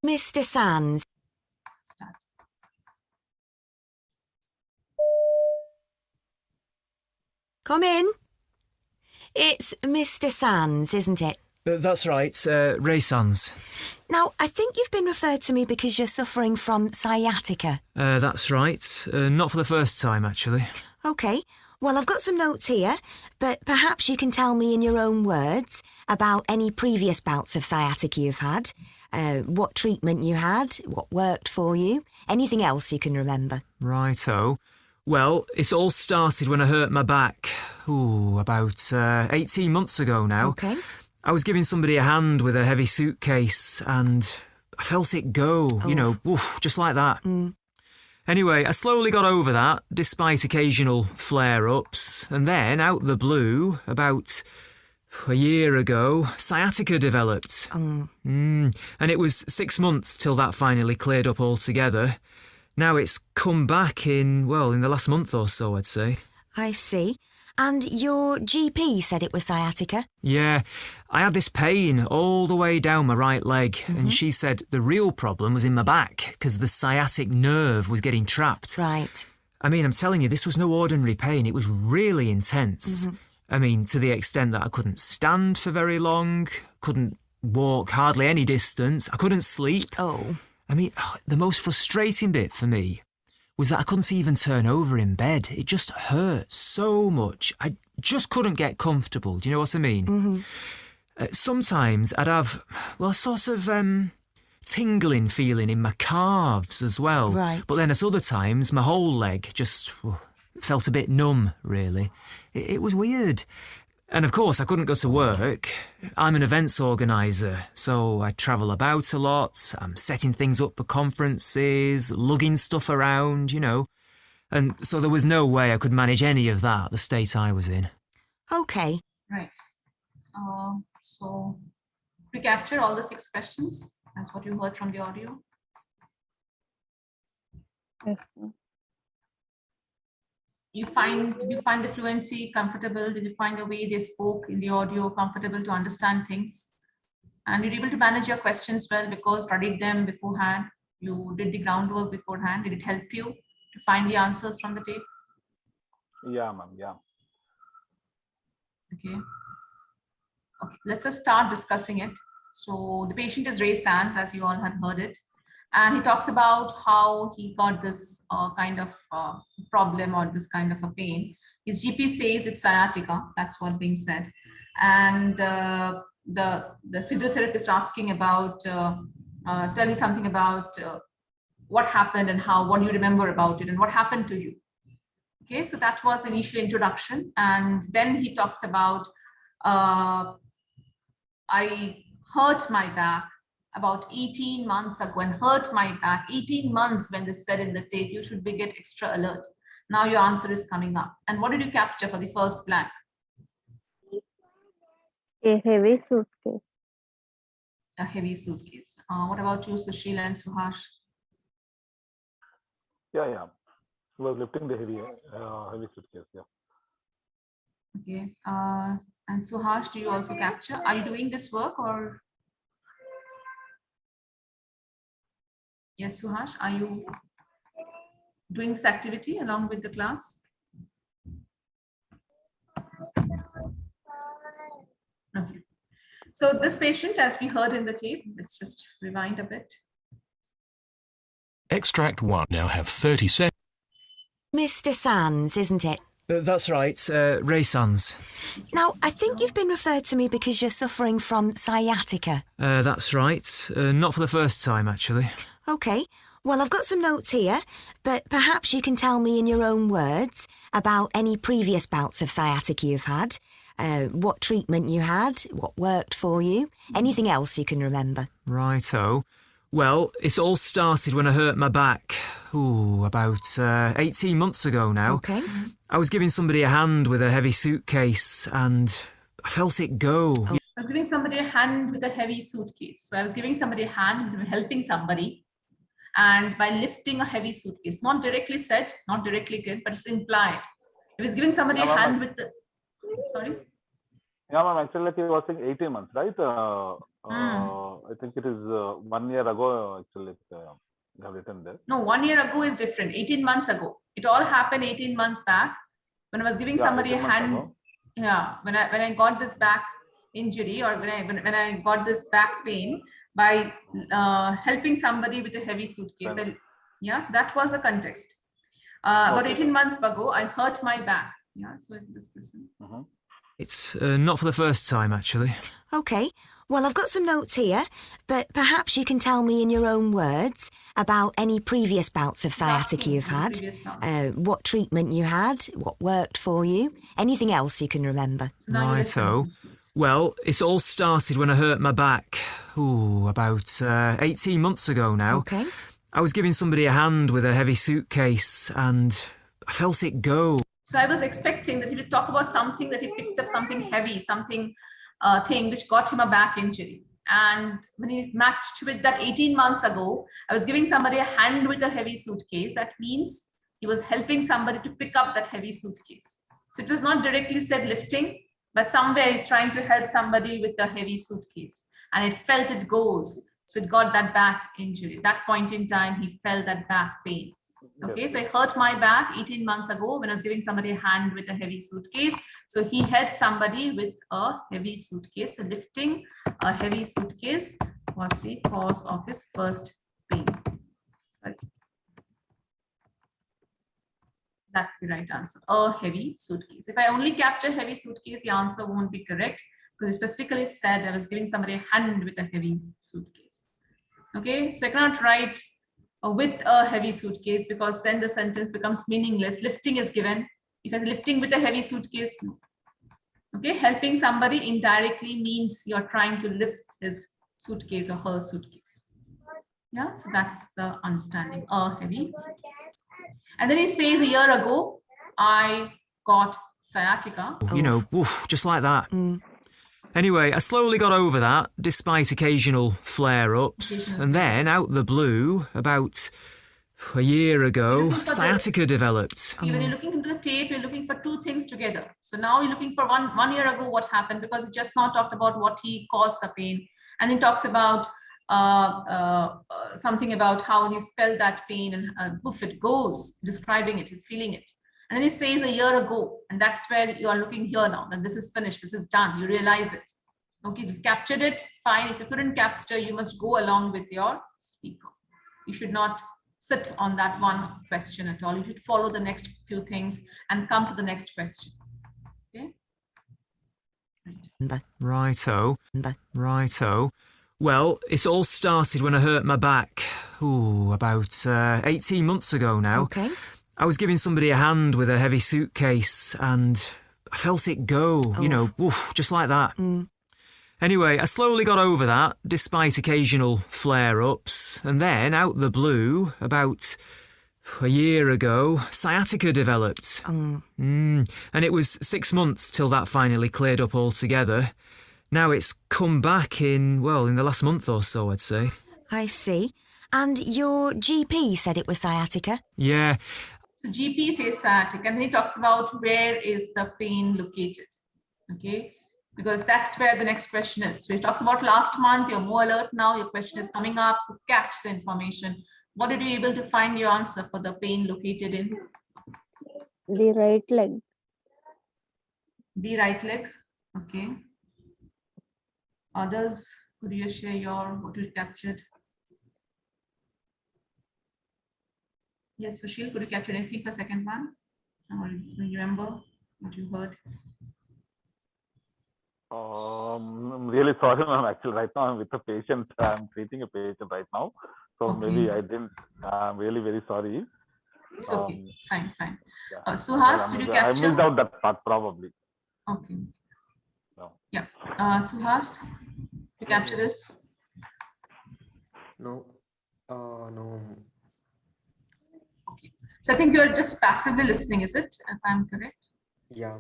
Mr. Sands. Start. Come in. It's Mr. Sands, isn't it? That's right, Ray Sands. Now, I think you've been referred to me because you're suffering from sciatica. That's right. Not for the first time, actually. OK. Well, I've got some notes here, but perhaps you can tell me in your own words about any previous bouts of sciatica you've had, what treatment you had, what worked for you, anything else you can remember. Righto. Well, it all started when I hurt my back. About 18 months ago now. OK. I was giving somebody a hand with a heavy suitcase and I felt it go, you know, just like that. Anyway, I slowly got over that, despite occasional flare-ups, and then, out the blue, about a year ago, sciatica developed. And it was 6 months till that finally cleared up altogether. Now it's come back in the last month or so, I'd say. I see. And your GP said it was sciatica? Yeah, I had this pain all the way down my right leg, and she said the real problem was in my back because the sciatic nerve was getting trapped. Right. I mean, I'm telling you, this was no ordinary pain. It was really intense. I mean, to the extent that I couldn't stand for very long, couldn't walk hardly any distance, I couldn't sleep. Oh. I mean, the most frustrating bit for me was that I couldn't even turn over in bed. It just hurt so much. I just couldn't get comfortable. Do you know what I mean? Sometimes I'd have, a sort of tingling feeling in my calves as well. Right. But then at other times, my whole leg just felt a bit numb, really. It was weird. And of course, I couldn't go to work. I'm an events organiser, so I travel about a lot. I'm setting things up for conferences, lugging stuff around, you know. And so there was no way I could manage any of that, the state I was in. OK. Right. So recapture all the 6 questions as what you heard from the audio. Yes, ma'am. Did you find the fluency comfortable? Did you find the way they spoke in the audio comfortable to understand things? And you're able to manage your questions well because studied them beforehand. You did the groundwork beforehand. Did it help you to find the answers from the tape? Yeah, ma'am. Yeah. Okay. Let's just start discussing it. So the patient is Ray Sands, as you all have heard it. And he talks about how he got this kind of problem or this kind of a pain. His GP says it's sciatica. That's what being said. And the physiotherapist asking about, tell me something about what happened and what do you remember about it and what happened to you. Okay, so that was the initial introduction. And then he talks about, I hurt my back about 18 months ago and hurt my back 18 months when they said in the tape, you should get extra alert. Now your answer is coming up. And what did you capture for the first blank? A heavy suitcase. A heavy suitcase. What about you, Sushil and Suhash? Yeah. He was lifting the heavy suitcase. Yeah. Okay. And Suhash, do you also capture? Are you doing this work or? Yes, Suhash, are you doing this activity along with the class? Okay. So this patient, as we heard in the tape, let's just rewind a bit. Extract 1 now have 30 seconds. Mr. Sands, isn't it? That's right, Ray Sands. Now, I think you've been referred to me because you're suffering from sciatica. That's right. Not for the first time, actually. OK. Well, I've got some notes here, but perhaps you can tell me in your own words about any previous bouts of sciatica you've had, what treatment you had, what worked for you, anything else you can remember. Righto. Well, it all started when I hurt my back. About 18 months ago now. OK. I was giving somebody a hand with a heavy suitcase and I felt it go. I was giving somebody a hand with a heavy suitcase. So I was giving somebody a hand, helping somebody. And by lifting a heavy suitcase, not directly said, not directly good, but it's implied. I was giving somebody a hand with the, sorry? Yeah, ma'am, actually like he was saying 18 months, right? I think it is 1 year ago, actually, you have written there. No, 1 year ago is different, 18 months ago. It all happened 18 months back when I was giving somebody a hand. Ago. Yeah, when I got this back injury or when I got this back pain by helping somebody with a heavy suitcase. Well, yeah, so that was the context. About 18 months ago, I hurt my back. Yeah, so just listen. It's not for the first time, actually. OK. Well, I've got some notes here, but perhaps you can tell me in your own words about any previous bouts of sciatica you've had, what treatment you had, what worked for you, anything else you can remember. So now Righto. Well, it all started when I hurt my back. About 18 months ago now. OK. I was giving somebody a hand with a heavy suitcase and I felt it go. So I was expecting that he would talk about something that he picked up, something heavy, something thing which got him a back injury. And when he matched with that 18 months ago, I was giving somebody a hand with a heavy suitcase. That means he was helping somebody to pick up that heavy suitcase. So it was not directly said lifting, but somewhere he's trying to help somebody with a heavy suitcase. And it felt it goes. So it got that back injury. At that point in time, he felt that back pain. Okay, so I hurt my back 18 months ago when I was giving somebody a hand with a heavy suitcase. So he helped somebody with a heavy suitcase. So lifting a heavy suitcase was the cause of his first pain. Sorry. That's the right answer, a heavy suitcase. If I only capture heavy suitcase, the answer won't be correct because it specifically said I was giving somebody a hand with a heavy suitcase. Okay, so I cannot write with a heavy suitcase because then the sentence becomes meaningless. Lifting is given. If I'm lifting with a heavy suitcase, no. Okay, helping somebody indirectly means you're trying to lift his suitcase or her suitcase. Yeah, so that's the understanding, a heavy suitcase. And then he says a year ago, I got sciatica. You know, just like that. Anyway, I slowly got over that, despite occasional flare-ups. And then, out the blue, about a year ago, sciatica developed. When you're looking into the tape, you're looking for two things together. So now you're looking for one year ago what happened, because he just now talked about what he caused the pain. And he talks about something about how he's felt that pain and poof, it goes, describing it, he's feeling it. And then he says a year ago, and that's where you are looking here now, that this is finished, this is done, you realize it. Okay, if you captured it, fine. If you couldn't capture, you must go along with your speaker. You should not sit on that one question at all. You should follow the next few things and come to the next question. Okay. Righto. Well, it all started when I hurt my back. About 18 months ago now. Okay. I was giving somebody a hand with a heavy suitcase and I felt it go, just like that. Anyway, I slowly got over that, despite occasional flare-ups. And then, out the blue, about a year ago, sciatica developed. And it was 6 months till that finally cleared up altogether. Now it's come back in the last month or so, I'd say. I see. And your GP said it was sciatica? Yeah. So GP says sciatica, and then he talks about where is the pain located. Okay. Because that's where the next question is. So he talks about last month, you're more alert now, your question is coming up, so catch the information. What did you able to find your answer for the pain located in? The right leg. The right leg, okay. Others, could you share what you captured? Yes, Sushil, could you capture anything for second one? Or do you remember what you heard? I'm really sorry, ma'am. Actually, right now I'm with a patient. I'm treating a patient right now. So Okay. maybe I didn't. I'm really very sorry. It's okay. Fine. Yeah. Suhas, did you capture? I missed out that part probably. Okay. No. Yeah. Suhas, you capture this? No. No. Okay. So I think you're just passively listening, is it? If I'm correct? Yeah.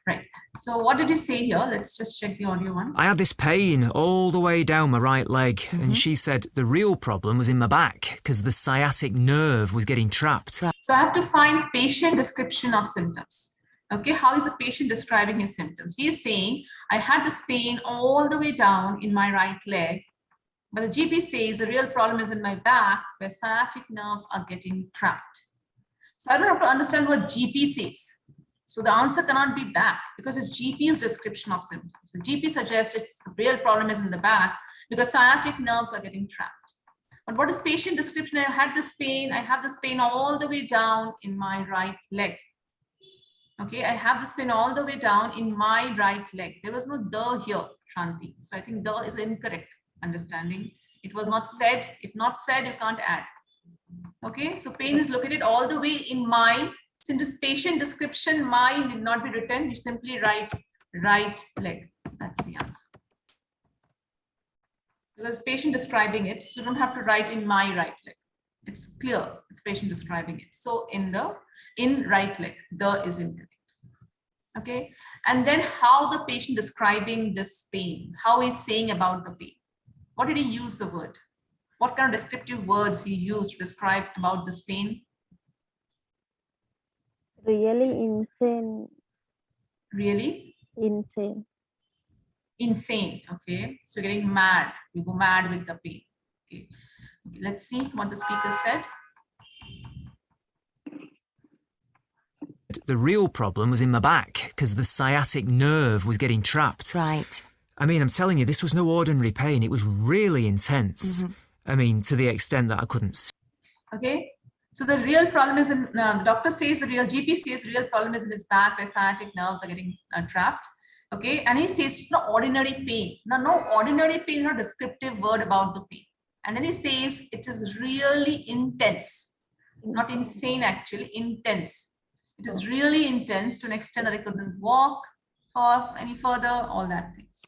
Right. So what did you say here? Let's just check the audio once. I had this pain all the way down my right leg, and she said the real problem was in my back because the sciatic nerve was getting trapped. So I have to find patient description of symptoms. Okay, how is the patient describing his symptoms? He is saying, I had this pain all the way down in my right leg, but the GP says the real problem is in my back where sciatic nerves are getting trapped. So I don't have to understand what GP says. So the answer cannot be back because it's GP's description of symptoms. The GP suggests it's the real problem is in the back because sciatic nerves are getting trapped. But what is patient description? I have this pain all the way down in my right leg. Okay, I have this pain all the way down in my right leg. There was no the here, Shanti. So I think the is incorrect understanding. It was not said. If not said, you can't add. Okay, so pain is located all the way in my. Since this patient description, mine did not be written, you simply write right leg. That's the answer. Because patient describing it, so you don't have to write in my right leg. It's clear, it's patient describing it. So in right leg, the is incorrect. Okay, and then how the patient describing this pain, how he's saying about the pain. What did he use the word? What kind of descriptive words he used to describe about this pain? Really insane. Really? Insane. Insane. Okay. So you're getting mad. You go mad with the pain. Okay. Let's see what the speaker said. The real problem was in my back because the sciatic nerve was getting trapped. Right. I mean, I'm telling you, this was no ordinary pain. It was really intense. I mean, to the extent that I couldn't see. Okay. So the real problem is in, the doctor says GP says the real problem is in his back where sciatic nerves are getting trapped. Okay. And he says it's not ordinary pain. Now, no ordinary pain is not a descriptive word about the pain. And then he says it is really intense, not insane, actually intense. It is really intense to an extent that I couldn't walk or any further, all that things.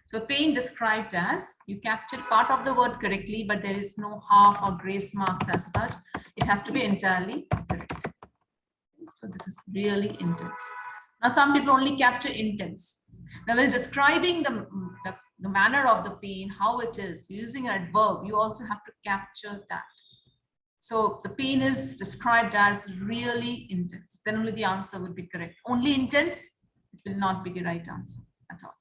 So pain described as, you captured part of the word correctly, but there is no half or grace marks as such. It has to be entirely correct. So this is really intense. Now some people only capture intense. Now when describing the manner of the pain, how it is, using an adverb, you also have to capture that. So the pain is described as really intense. Then only the answer would be correct. Only intense, it will not be the right answer at all.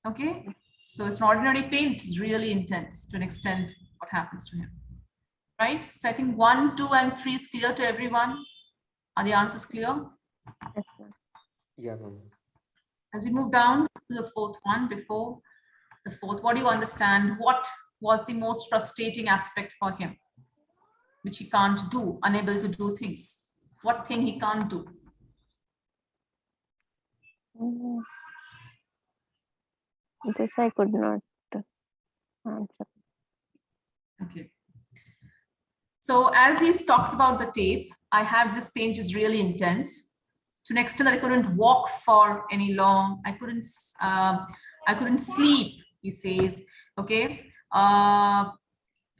Okay, so it's an ordinary pain, it's really intense to an extent what happens to him. Right? So I think 1, 2, and 3 is clear to everyone. Are the answers clear? Yes, ma'am. Yeah, ma'am. As we move down to the fourth one, before the fourth, what do you understand? What was the most frustrating aspect for him, which he can't do, unable to do things? What thing he can't do? This I could not answer. Okay. So as he talks about the tape, I have this pain is really intense. To an extent that I couldn't walk for any long. I couldn't sleep, he says. Okay.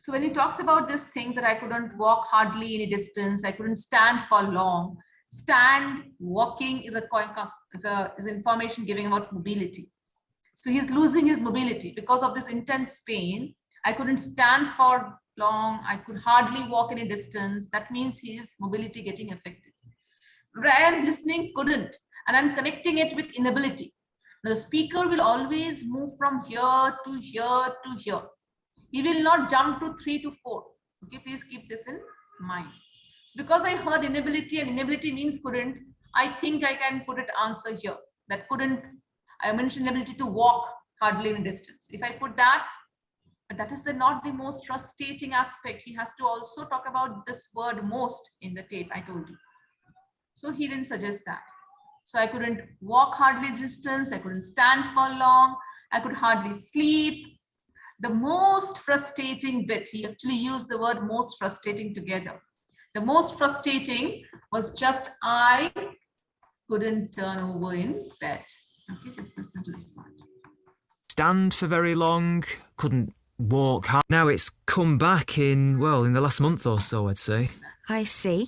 So when he talks about these things that I couldn't walk hardly any distance, I couldn't stand for long. Walking is information giving about mobility. So he's losing his mobility because of this intense pain. I couldn't stand for long. I could hardly walk any distance. That means his mobility getting affected. I am listening, couldn't, and I'm connecting it with inability. The speaker will always move from here to here to here. He will not jump to 3 to 4. Okay, please keep this in mind. So because I heard inability, and inability means couldn't, I think I can put it answer here. That couldn't, I mentioned inability to walk hardly in a distance. If I put that, but that is not the most frustrating aspect. He has to also talk about this word most in the tape, I told you. So he didn't suggest that. So I couldn't walk hardly distance. I couldn't stand for long. I could hardly sleep. The most frustrating bit, he actually used the word most frustrating together. The most frustrating was just I couldn't turn over in bed. Okay, just listen to this part. Stand for very long, couldn't walk hard. Now it's come back in the last month or so, I'd say. I see.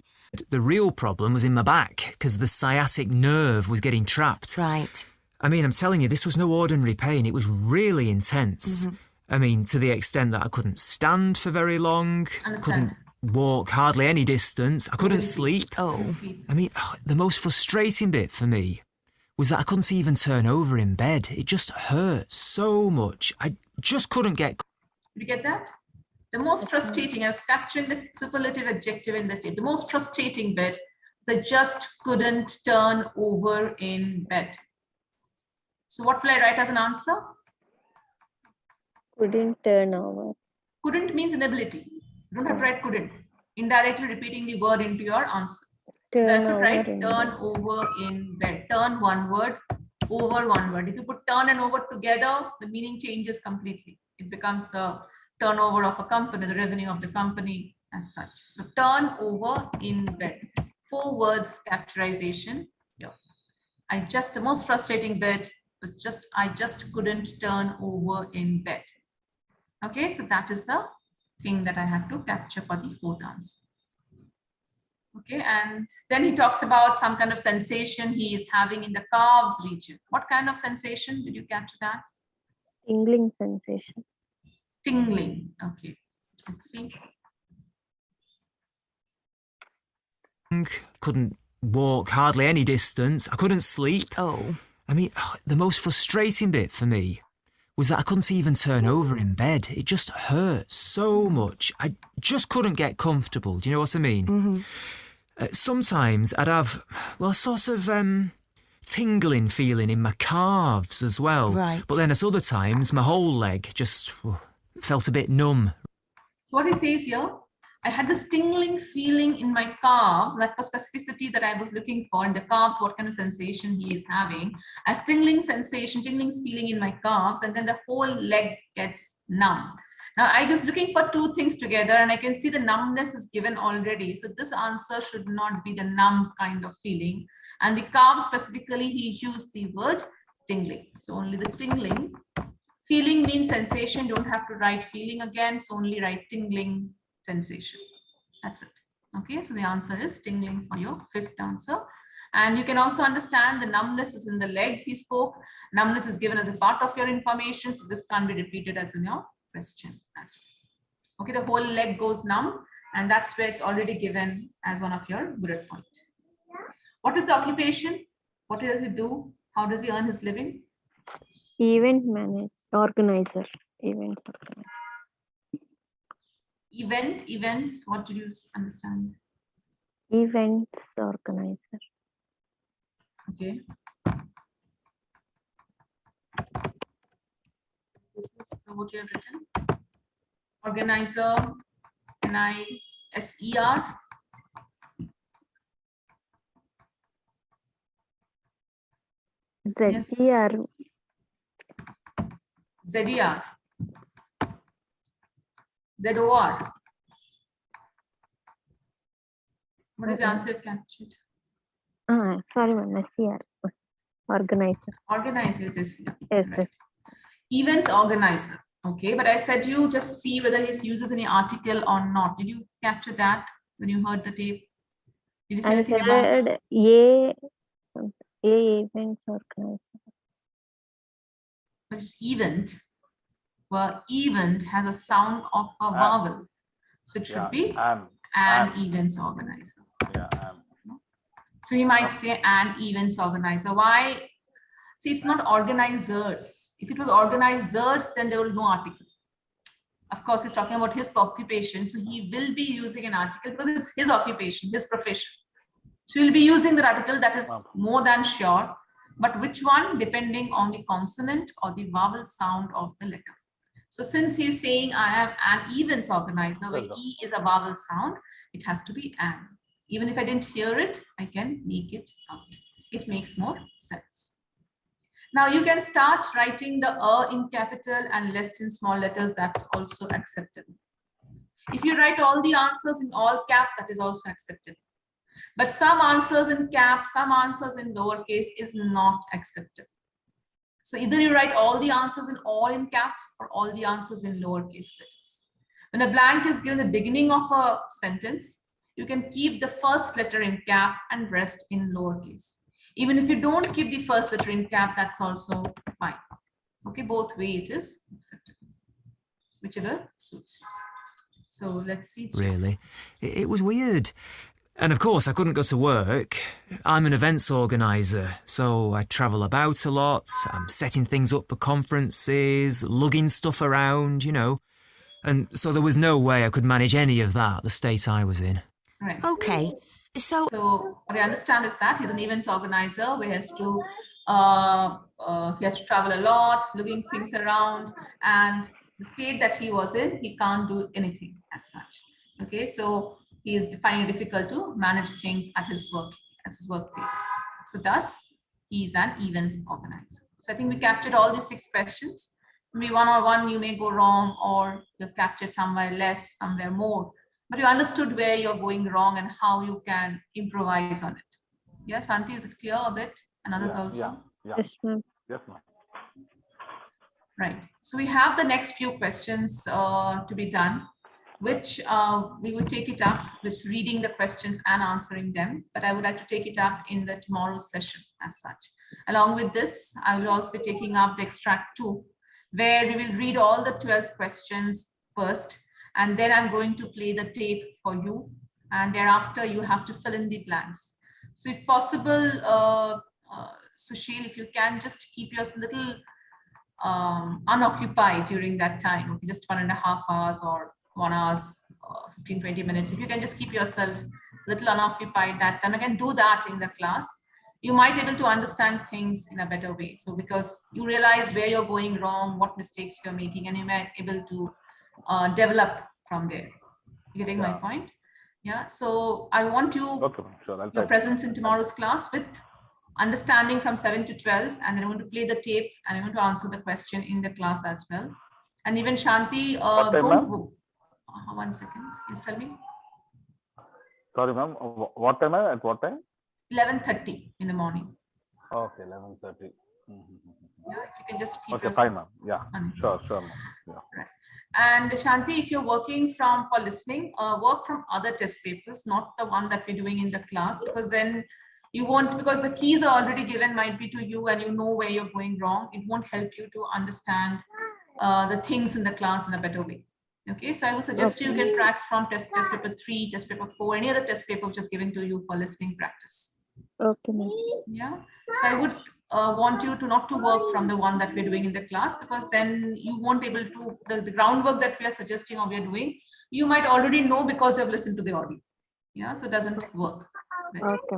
The real problem was in my back because the sciatic nerve was getting trapped. Right. I mean, I'm telling you, this was no ordinary pain. It was really intense. Mm-hmm. I mean, to the extent that I couldn't stand for very long, couldn't walk hardly any distance, I couldn't sleep. Oh. I mean, the most frustrating bit for me was that I couldn't even turn over in bed. It just hurt so much. I just couldn't get... Did you get that? The most frustrating, I was capturing the superlative adjective in the tape. The most frustrating bit was I just couldn't turn over in bed. So what will I write as an answer? Couldn't turn over. Couldn't means inability. You don't have to write couldn't. Indirectly repeating the word into your answer. So I could write turn over in bed. Turn one word, over one word. If you put turn and over together, the meaning changes completely. It becomes the turnover of a company, the revenue of the company as such. So turn over in bed. 4 words capturization here. The most frustrating bit was I just couldn't turn over in bed. Okay, so that is the thing that I had to capture for the 4th answer. Okay, and then he talks about some kind of sensation he is having in the calves region. What kind of sensation? Did you capture that? Tingling sensation. Tingling. Okay, let's see. Couldn't walk hardly any distance. I couldn't sleep. Oh. I mean, the most frustrating bit for me was that I couldn't even turn over in bed. It just hurt so much. I just couldn't get comfortable. Do you know what I mean? Mm-hmm. Sometimes I'd have, a sort of tingling feeling in my calves as well. Right. But then at other times, my whole leg just felt a bit numb. So what he says here, I had this tingling feeling in my calves. That was specificity that I was looking for in the calves, what kind of sensation he is having. A tingling sensation, tingling feeling in my calves, and then the whole leg gets numb. Now I was looking for 2 things together, and I can see the numbness is given already. So this answer should not be the numb kind of feeling. And the calves specifically, he used the word tingling. So only the tingling. Feeling means sensation. Don't have to write feeling again. So only write tingling sensation. That's it. Okay, so the answer is tingling for your 5th answer. And you can also understand the numbness is in the leg he spoke. Numbness is given as a part of your information. So this can't be repeated as in your question as well. Okay, the whole leg goes numb, and that's where it's already given as one of your bullet point. What is the occupation? What does he do? How does he earn his living? Event organizer. Events organizer. Events, what did you understand? Events organizer. Okay. This is what you have written. Organizer, NISER. Yes. ZER. ZER. ZOR. What is the answer you've captured? Sorry, ma'am. SER. Organizer. Organizer this. Yes, Right. Events organizer. Okay, but I said you just see whether he uses any article or not. Did you capture that when you heard the tape? Did you say I anything about said A events organizer. but it's event? Well, event has a sound of a vowel. So it should be an events organizer. Yeah, So he might say an events organizer. Why? See, it's not organizers. If it was organizers, then there will be no article. Of course, he's talking about his occupation. So he will be using an article because it's his occupation, his profession. So he'll be using the article, that is more than sure. But which one? Depending on the consonant or the vowel sound of the letter. So since he's saying I am an events organizer, where E is a vowel sound, it has to be an. Even if I didn't hear it, I can make it out. It makes more sense. Now you can start writing the in capital and less in small letters. That's also acceptable. If you write all the answers in all cap, that is also acceptable. But some answers in cap, some answers in lowercase is not acceptable. So either you write all the answers in all in caps or all the answers in lowercase letters. When a blank is given at the beginning of a sentence, you can keep the first letter in cap and rest in lowercase. Even if you don't keep the first letter in cap, that's also fine. Okay, both way it is acceptable, whichever suits you. So let's see. Really? It was weird. And of course, I couldn't go to work. I'm an events organiser, so I travel about a lot. I'm setting things up for conferences, lugging stuff around, you know. And so there was no way I could manage any of that, the state I was in. Right. Okay. So what I understand is that he's an events organizer where he has to travel a lot, looking things around, and the state that he was in, he can't do anything as such. Okay, so he is finding it difficult to manage things at his workplace. So thus, he is an events organizer. So I think we captured all these 6 questions. Maybe one or one you may go wrong, or you've captured somewhere less, somewhere more. But you understood where you're going wrong and how you can improvise on it. Yeah, Shanti, is it clear a bit? And others also? Yeah. Yes, ma'am. Yes, ma'am. Right. So we have the next few questions to be done, which we would take it up with reading the questions and answering them. But I would like to take it up in the tomorrow's session as such. Along with this, I will also be taking up the extract 2, where we will read all the 12 questions first. And then I'm going to play the tape for you. And thereafter, you have to fill in the blanks. So if possible, Sushil, if you can just keep yourself a little unoccupied during that time, just 1.5 hours or 1 hour, 15-20 minutes. If you can just keep yourself a little unoccupied that time, I can do that in the class. You might be able to understand things in a better way. So because you realize where you're going wrong, what mistakes you're making, and you might be able to develop from there. You getting my point? Yeah. So I want you your presence in tomorrow's class with understanding from 7 to 12, and then I'm going to play the tape and I'm going to answer the question in the class as well. And even Shanti, don't go. 1 second. Yes, tell me. Sorry, ma'am. What time? At what time? 11:30 in the morning. Okay, 11:30. Yeah, if you can just keep okay, fine, ma'am. Yeah, sure, ma'am. Yeah. Right. And Shanti, if you're working for listening, work from other test papers, not the one that we're doing in the class, because then you won't, because the keys are already given might be to you and you know where you're going wrong. It won't help you to understand the things in the class in a better way. Okay, so I would suggest you get tracks from test paper 3, test paper 4, any other test paper which is given to you for listening practice. Okay. Yeah, so I would want you to not to work from the one that we're doing in the class, because then you won't be able to, the groundwork that we are suggesting or we are doing, you might already know because you have listened to the audio. Yeah, so it doesn't work. Right. Okay.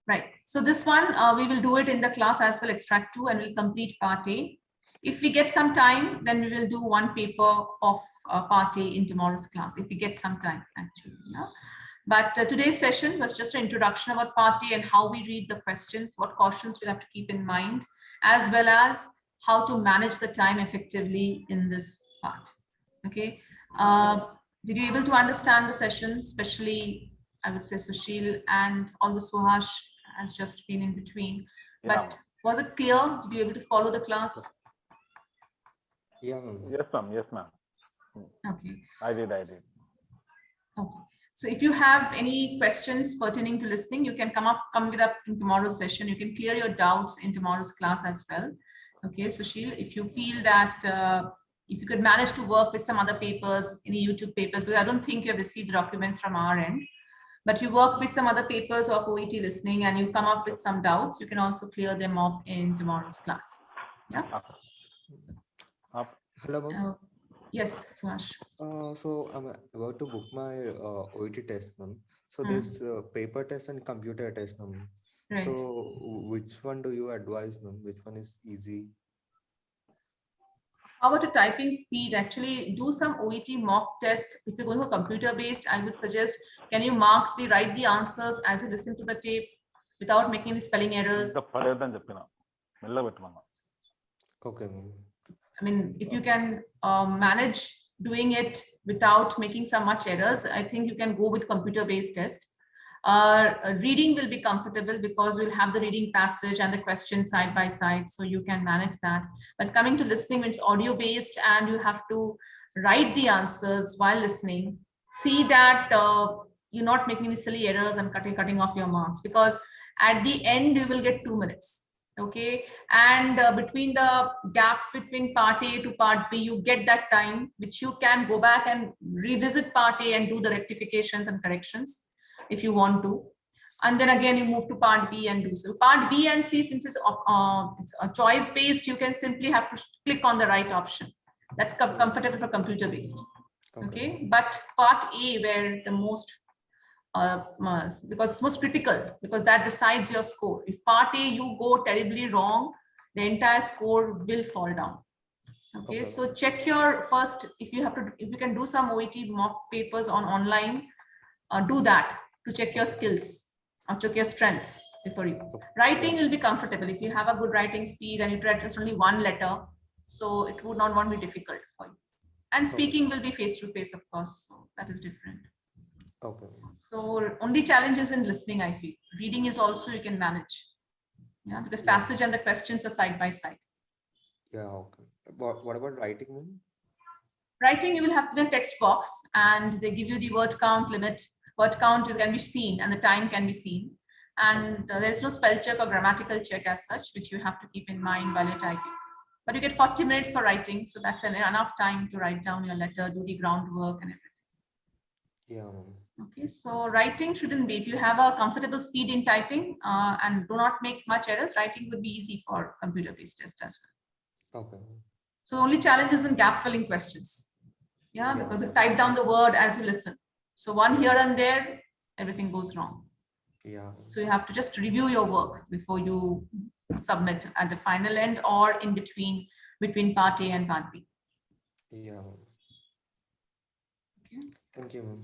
Right. So this one, we will do it in the class as well, extract 2, and we'll complete part A. If we get some time, then we will do one paper of part A in tomorrow's class, if we get some time actually. Yeah? But today's session was just an introduction about part A and how we read the questions, what cautions we have to keep in mind, as well as how to manage the time effectively in this part. Okay. Did you able to understand the session, especially I would say Sushil, and although Suhash has just been in between, but was it clear? Did you able to follow the class? Yeah, ma'am. Yes, ma'am. Yes, ma'am. Okay. I did. Okay. So if you have any questions pertaining to listening, you can come with up in tomorrow's session. You can clear your doubts in tomorrow's class as well. Okay, Sushil, if you feel that if you could manage to work with some other papers, any YouTube papers, because I don't think you have received documents from our end, but you work with some other papers of OET listening and you come up with some doubts, you can also clear them off in tomorrow's class. Yeah. Hello, ma'am. Yes, Suhash. So I'm about to book my OET test, ma'am. So this paper test and computer test, ma'am. Right. So which one do you advise, ma'am? Which one is easy? How about a typing speed? Actually, do some OET mock test. If you're going for computer based, I would suggest, can you write the answers as you listen to the tape without making any spelling errors? Okay, ma'am. I mean, if you can manage doing it without making so much errors, I think you can go with computer based test. Reading will be comfortable because we'll have the reading passage and the question side by side, so you can manage that. But coming to listening, it's audio based and you have to write the answers while listening. See that you're not making any silly errors and cutting off your marks, because at the end you will get 2 minutes. Okay, and between the gaps between part A to part B, you get that time which you can go back and revisit part A and do the rectifications and corrections if you want to, and then again you move to part B and do so. Part B and C, since it's a choice based, you can simply have to click on the right option. That's comfortable for computer based. Okay, but part A, where the most because it's most critical, because that decides your score. If part A you go terribly wrong, the entire score will fall down. Okay, so check your first, if you can do some OET mock papers online, do that to check your skills or check your strengths before you. Writing will be comfortable if you have a good writing speed and you write just only one letter, so it would not be difficult for you. And speaking will be face to face, of course, so that is different. Okay. So only challenges in listening, I feel. Reading is also you can manage. Yeah, because passage and the questions are side by side. Yeah, okay. What about writing, ma'am? Writing, you will have the text box and they give you the word count limit. Word count can be seen and the time can be seen. And there is no spell check or grammatical check as such, which you have to keep in mind while you're typing. But you get 40 minutes for writing. So that's enough time to write down your letter, do the groundwork and everything. Yeah. Okay, so writing shouldn't be, if you have a comfortable speed in typing and do not make much errors, writing would be easy for computer-based test as well. Okay. So the only challenge is in gap filling questions. Yeah, because you type down the word as you listen. So one here and there, everything goes wrong. Yeah. So you have to just review your work before you submit at the final end or in between part A and part B. Yeah. Okay. Thank you, ma'am.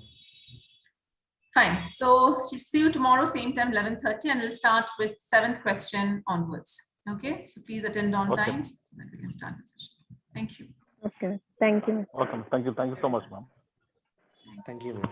Fine. So see you tomorrow, same time, 11:30, and we'll start with 7th question onwards. Okay. So please attend on time so that we can start the session. Thank you. Okay. Thank you. Awesome. Thank you. Thank you so much, ma'am. Thank you, ma'am.